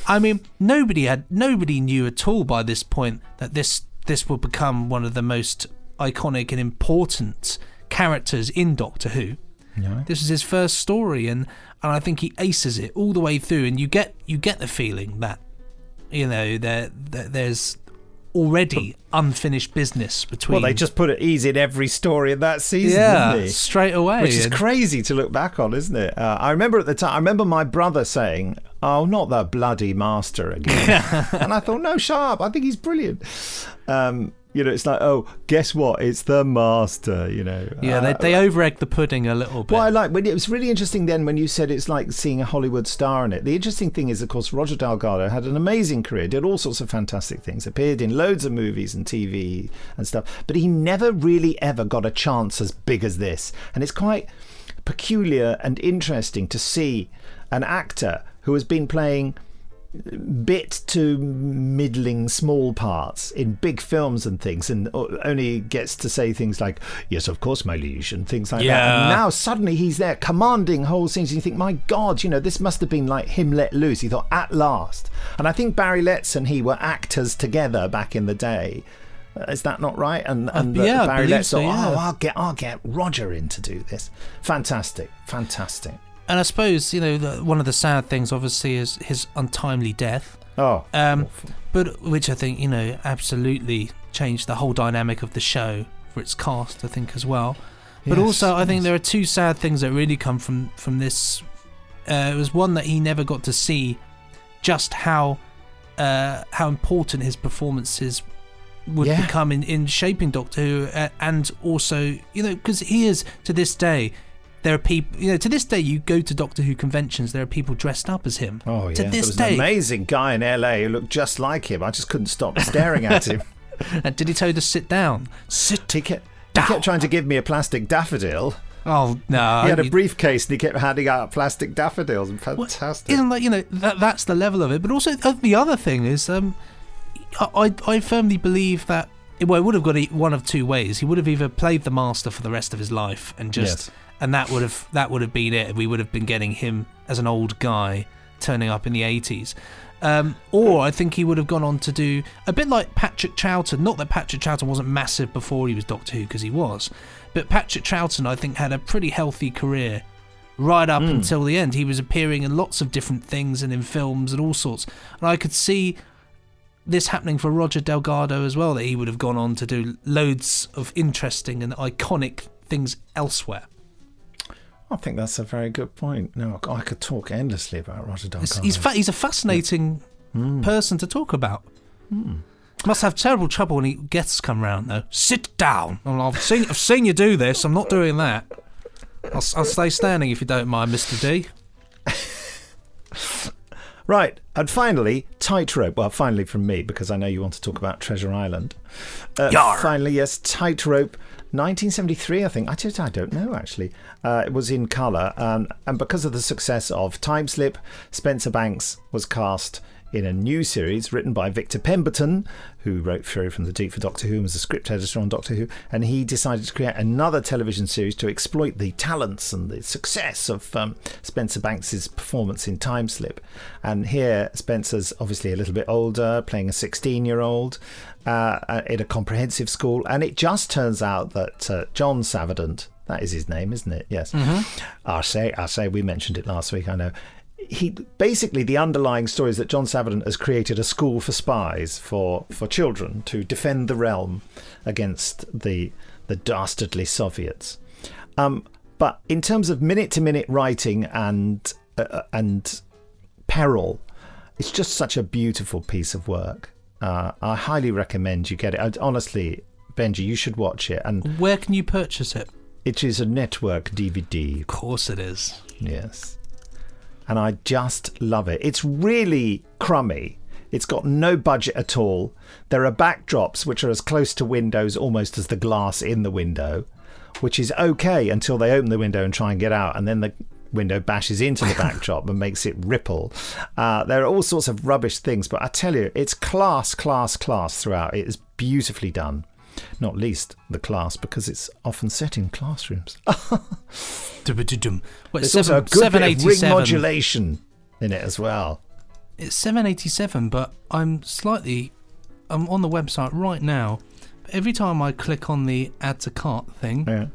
I mean, nobody knew at all by this point that this will become one of the most iconic and important characters in Doctor Who. Yeah. This is his first story, and I think he aces it all the way through, and you get the feeling that there's already unfinished business between. Well, they just put it easy in every story in that season, didn't they? Straight away, which is crazy to look back on, isn't it? I remember at the time. I remember my brother saying, "Oh, not that bloody master again," and I thought, "No, shut up! I think he's brilliant." It's like, oh, guess what? It's the master, Yeah, they over-egg the pudding a little bit. Well, it was really interesting then when you said it's like seeing a Hollywood star in it. The interesting thing is, of course, Roger Delgado had an amazing career, did all sorts of fantastic things, appeared in loads of movies and TV and stuff, but he never really ever got a chance as big as this. And it's quite peculiar and interesting to see an actor who has been playing bit to middling small parts in big films and things, and only gets to say things like, yes, of course, my liege, and things like that. And now suddenly he's there commanding whole scenes, and you think, my God, this must have been like him let loose. He thought, at last. And I think Barry Letts and he were actors together back in the day. Is that not right? And Barry Letts thought, I'll get Roger in to do this. Fantastic. And I suppose, one of the sad things, obviously, is his untimely death. Oh, but which I think, absolutely changed the whole dynamic of the show for its cast, I think, as well. But also, I think there are two sad things that really come from this. It was one that he never got to see just how important his performances would become in shaping Doctor Who, and also, because he is, to this day. There are people, to this day, you go to Doctor Who conventions, there are people dressed up as him. Oh, yeah. There was an amazing guy in LA who looked just like him. I just couldn't stop staring at him. And did he tell you to sit down? He kept trying to give me a plastic daffodil. Oh, no. He had a briefcase and he kept handing out plastic daffodils. Fantastic. Isn't that's the level of it. But also, the other thing is, I firmly believe that, it would have got one of two ways. He would have either played the master for the rest of his life and just... Yes. and that would have been it. We would have been getting him as an old guy turning up in the 80s. Or I think he would have gone on to do a bit like Patrick Troughton. Not that Patrick Troughton wasn't massive before he was Doctor Who, because he was, but Patrick Troughton, I think, had a pretty healthy career right up until the end. He was appearing in lots of different things and in films and all sorts. And I could see this happening for Roger Delgado as well, that he would have gone on to do loads of interesting and iconic things elsewhere. I think that's a very good point. No, I could talk endlessly about Roger Delgado. He's a fascinating person to talk about. Must have terrible trouble when guests come round, though. Sit down. Well, I've seen you do this. I'm not doing that. I'll stay standing if you don't mind, Mr. D. Right, and finally, Tightrope. Well, finally from me, because I know you want to talk about Treasure Island. Finally, yes, Tightrope. 1973, I think. I don't know, actually. It was in colour. And because of the success of Timeslip, Spencer Banks was cast in a new series written by Victor Pemberton, who wrote through from the Deep for Doctor Who and was a script editor on Doctor Who. And he decided to create another television series to exploit the talents and the success of Spencer Banks' performance in Timeslip. And here, Spencer's obviously a little bit older, playing a 16-year-old in a comprehensive school. And it just turns out that John Savardant, that is his name, isn't it? Yes. Arce, we mentioned it last week, I know. Basically, the underlying story is that John Savardant has created a school for spies for children to defend the realm against the dastardly Soviets. But in terms of minute-to-minute writing and peril, it's just such a beautiful piece of work. I highly recommend you get it. Honestly, Benji, you should watch it. And where can you purchase it? It is a network DVD. Of course it is. Yes. And I just love it. It's really crummy. It's got no budget at all. There are backdrops which are as close to windows almost as the glass in the window, which is okay until they open the window and try and get out, and then the window bashes into the backdrop and makes it ripple. There are all sorts of rubbish things, but I tell you, it's class throughout. It is beautifully done. Not least the class, because it's often set in classrooms. There's also a good bit of ring modulation in it as well. It's 787, but I'm on the website right now. But every time I click on the add to cart thing,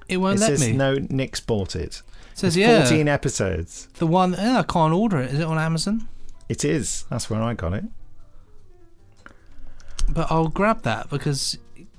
it won't let me. It says no, Nick's bought it. It says 14 episodes. The one, I can't order it. Is it on Amazon? It is. That's where I got it. But I'll grab that because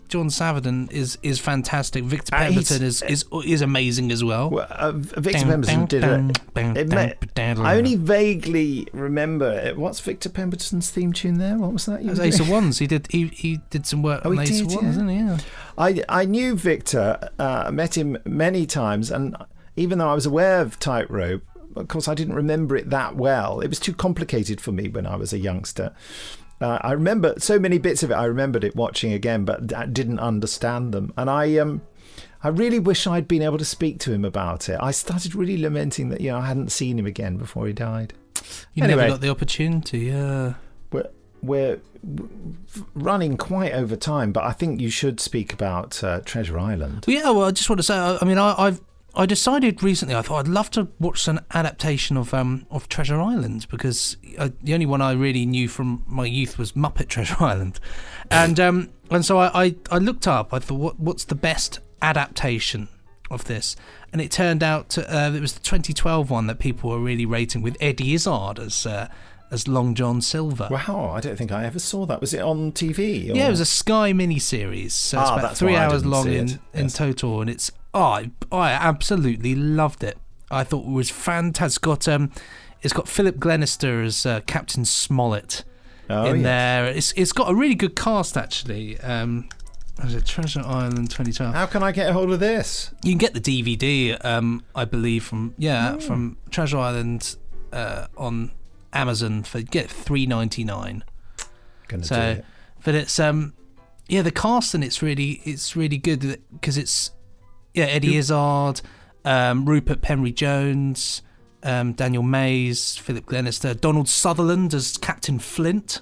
John Savardant is fantastic. Victor Pemberton is amazing as well. Victor Pemberton did it. I only vaguely remember it. What's Victor Pemberton's theme tune there? What was that? It was Ace of Wands. He did some work on Ace of Wands, didn't he? Yeah. I knew Victor, met him many times, and even though I was aware of Tightrope, of course I didn't remember it that well. It was too complicated for me when I was a youngster. I remember so many bits of it. I remembered it watching again, but I didn't understand them. And I really wish I'd been able to speak to him about it. I started really lamenting that I hadn't seen him again before he died. You never got the opportunity. Yeah. We're running quite over time, but I think you should speak about Treasure Island. Yeah. Well, I just want to say, I mean, I decided recently, I thought I'd love to watch an adaptation of Treasure Island, because the only one I really knew from my youth was Muppet Treasure Island, and so I looked up. I thought, what's the best adaptation of this? And it turned out it was the 2012 one that people were really rating, with Eddie Izzard as Long John Silver. Wow, I don't think I ever saw that. Was it on TV? Or? Yeah, it was a Sky miniseries. So it's about 3 hours long in total, and it's. I absolutely loved it. I thought it was fantastic. It's got Philip Glenister as Captain Smollett there. It's got a really good cast, actually. Was it Treasure Island 2012? How can I get a hold of this? You can get the DVD, I believe, from Treasure Island on Amazon for $3.99. Gonna do it. But it's the cast, and it's really good because it's. Yeah, Eddie Izzard, Rupert Penry-Jones, Daniel Mays, Philip Glenister, Donald Sutherland as Captain Flint.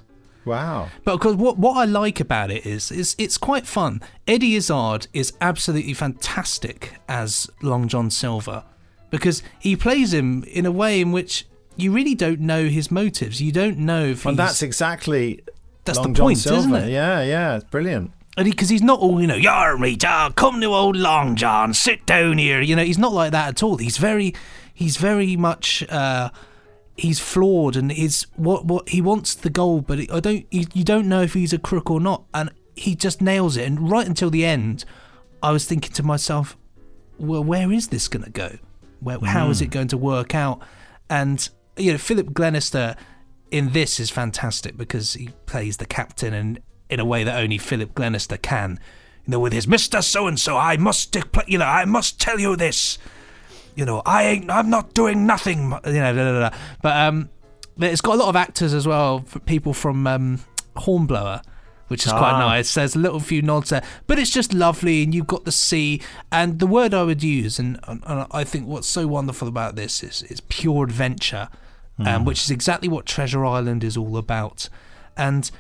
Wow. But because what I like about it is it's quite fun. Eddie Izzard is absolutely fantastic as Long John Silver, because he plays him in a way in which you really don't know his motives. You don't know if Well, that's exactly Long the point, John Silver. isn't it? Yeah, it's brilliant. And because he's not all, "Yar me, come to old Long John, sit down here." He's not like that at all. He's very much, he's flawed, and what he wants the goal, but you don't know if he's a crook or not, and he just nails it. And right until the end, I was thinking to myself, well, where is this going to go? How is it going to work out? And Philip Glenister in this is fantastic because he plays the captain and in a way that only Philip Glenister can. With his Mr. So-and-so, I must tell you this. I'm not doing nothing. Blah, blah, blah. But it's got a lot of actors as well, people from Hornblower, which is quite nice. There's a little few nods there, but it's just lovely, and you've got the sea. And the word I would use, and I think what's so wonderful about this is pure adventure, which is exactly what Treasure Island is all about. And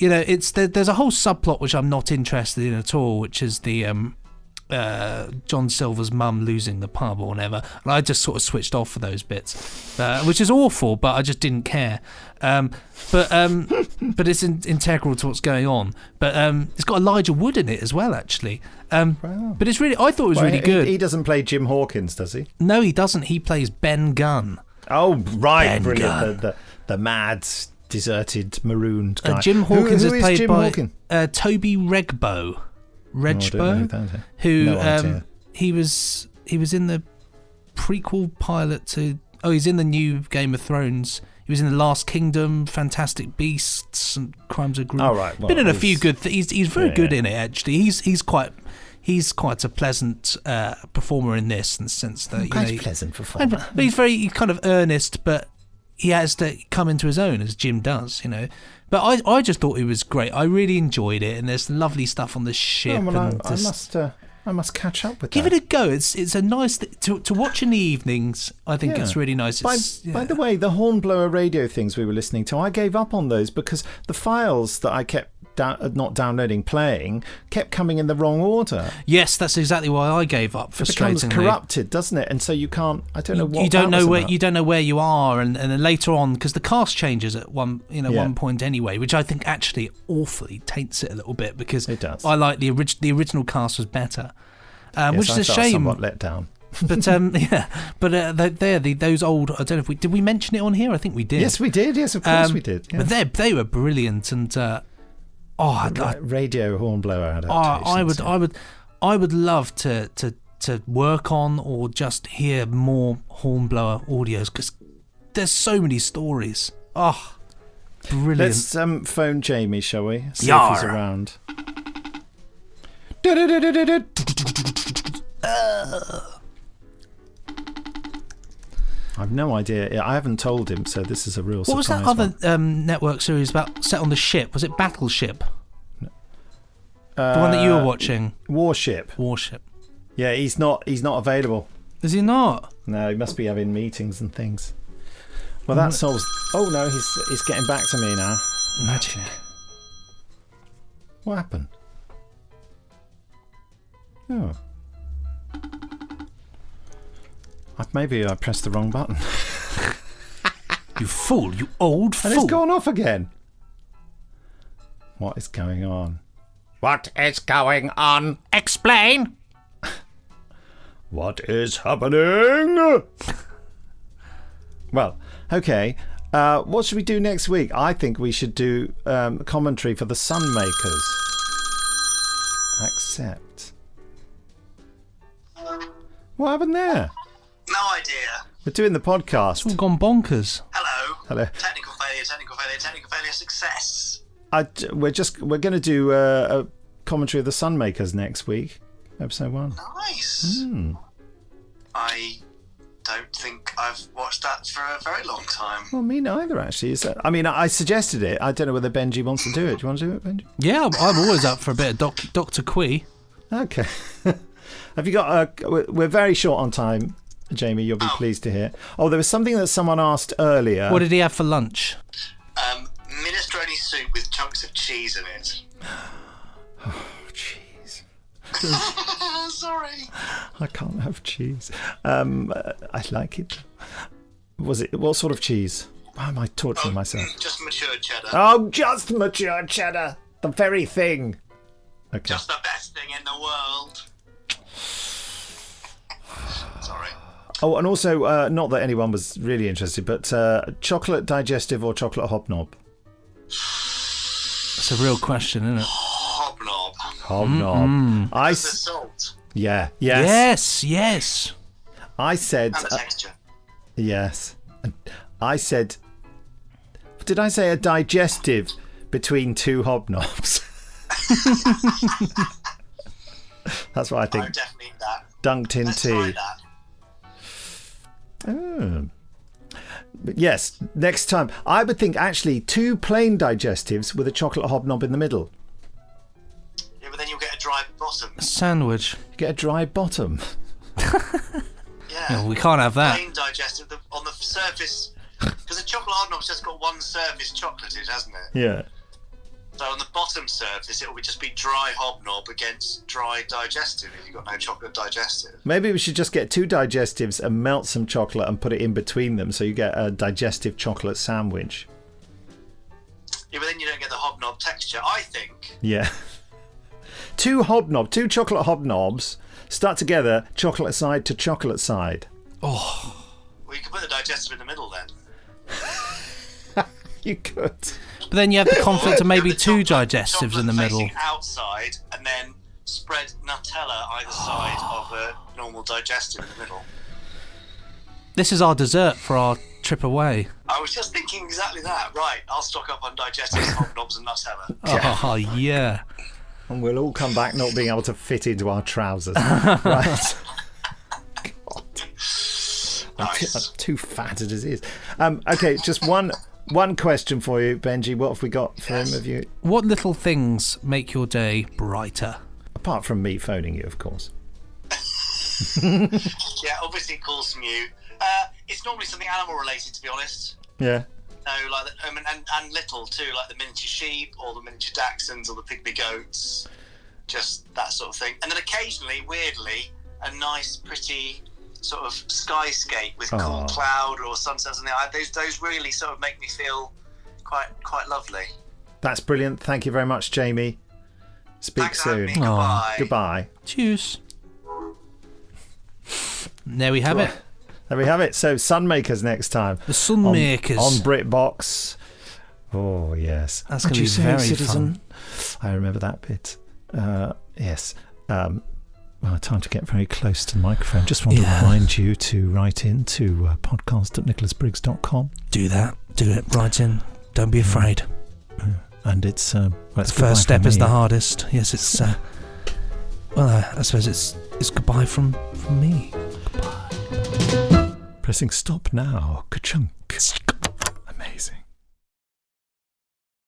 there's a whole subplot which I'm not interested in at all, which is the John Silver's mum losing the pub or whatever, and I just sort of switched off for those bits, which is awful, but I just didn't care. But it's integral to what's going on. But it's got Elijah Wood in it as well, actually. Wow. But it's really, I thought it was really good. He doesn't play Jim Hawkins, does he? No, he doesn't. He plays Ben Gunn. Oh, right, Ben brilliant. Gunn. The mad, deserted, marooned guy. Jim Hawkins who is played Jim by Hawkins? Toby Regbo. Who No idea. he was in the prequel pilot to he's in the new Game of Thrones. He was in The Last Kingdom, Fantastic Beasts, and Crimes of Gru. Oh, right. Well, been in a few good things. He's very good in it, actually. He's quite a pleasant performer in this, in the sense that Pleasant performer. but he's kind of earnest, but he has to come into his own, as Jim does, But I just thought it was great. I really enjoyed it, and there's lovely stuff on the ship. I must catch up with that. Give it a go. It's a nice to watch in the evenings. I think it's really nice. By the way, the Hornblower radio things we were listening to, I gave up on those because the files that I kept not downloading, playing, kept coming in the wrong order. Yes, that's exactly why I gave up. Frustratingly, it becomes corrupted, doesn't it? And so you can't. I don't know what you don't know where you are, and then later on, because the cast changes at one point anyway, which I think actually awfully taints it a little bit, because it does. I like the original cast was better, which is a shame. Somewhat let down. But those old. I don't know if did we mention it on here. I think we did. Yes, we did. Yes, of course we did. Yeah. But they were brilliant, and radio Hornblower adaptations. I would love to work on or just hear more Hornblower audios, because there's so many stories. Oh, brilliant. Let's phone Jamie, shall we? See Yar. if he's around. I've no idea. I haven't told him, so this is a real surprise. What was that other network series about set on the ship? Was it Battleship? The one that you were watching? Warship. Yeah, he's not available. Is he not? No, he must be having meetings and things. Well, that solves. Oh no, he's getting back to me now. Magic. What happened? Oh. Maybe I pressed the wrong button. You fool, you old fool. And it's gone off again. What is going on? What is going on? Explain. What is happening? Well, okay. What should we do next week? I think we should do commentary for the Sunmakers. Accept. What happened there? No idea. We're doing the podcast. It's all gone bonkers. Hello. Technical failure, success. We're going to do a commentary of the Sunmakers next week, episode 1. Nice. I don't think I've watched that for a very long time. Well, me neither, actually. I suggested it. I don't know whether Benji wants to do it. Do you want to do it, Benji? Yeah, I'm always up for a bit of Dr. Quee. Okay. Have you got we're very short on time, Jamie, you'll be pleased to hear. Oh, there was something that someone asked earlier. What did he have for lunch? Minestrone macaroni soup with chunks of cheese in it. Oh, cheese. Sorry. I can't have cheese. I like it. What sort of cheese? Why am I torturing myself? Just mature cheddar. Oh, just mature cheddar. The very thing. Okay. Just the best thing in the world. Sorry. Oh, and also, not that anyone was really interested, but chocolate digestive or chocolate hobnob? That's a real question, isn't it? Hobnob. Hobnob. Mm-hmm. The salt. Yeah. Yes. Yes. I said. And the texture. Yes. I said. Did I say a digestive between two hobnobs? That's what I think. I would definitely eat that. Dunked in Let's tea. try that. Oh. But yes, next time. I would think actually 2 plain digestives with a chocolate hobnob in the middle. Yeah, but then you'll get a dry bottom. A sandwich. You get a dry bottom. Yeah. No, we can't have that. Plain digestive on the surface. Because the chocolate hobnob's just got one surface chocolated, hasn't it? Yeah. So on the bottom surface, it will just be dry hobnob against dry digestive if you've got no chocolate digestive. Maybe we should just get 2 digestives and melt some chocolate and put it in between them so you get a digestive chocolate sandwich. Yeah, but then you don't get the hobnob texture, I think. Yeah. 2 chocolate hobnobs stuck together, chocolate side to chocolate side. Oh. Well, you can put the digestive in the middle then. You could. But then you have the conflict of maybe The 2 chocolate digestives in the middle. facing outside, and then spread Nutella either side of a normal digestive in the middle. This is our dessert for our trip away. I was just thinking exactly that. Right, I'll stock up on digestives, hobnobs, and Nutella. Oh, yeah. And we'll all come back not being able to fit into our trousers. Right. Nice. I'm too fat as it is. Okay, just one question for you, Benji. What have we got for him of you? What little things make your day brighter? Apart from me phoning you, of course. Yeah, obviously it calls from you. It's normally something animal related, to be honest. Yeah. No, like and little too, like the miniature sheep or the miniature dachshunds or the pygmy goats, just that sort of thing. And then occasionally, weirdly, a nice, pretty sort of skyscape with cool cloud or sunsets and those really sort of make me feel quite lovely. That's brilliant. Thank you very much, Jamie. Speak Thanks for having soon. me. Goodbye. Goodbye. Cheers. There we have it. There we have it. So, Sunmakers next time. The Sunmakers. On BritBox. Oh, yes. That's going to be very fun. I remember that bit. Yes. Well, time to get very close to the microphone. Just want to remind you to write in to podcast@nicholasbriggs.com. Do that. Do it. Write in. Don't be afraid. And it's... the first step is the hardest. Yes, it's... I suppose it's goodbye from me. Goodbye. Pressing stop now. Ka-chunk.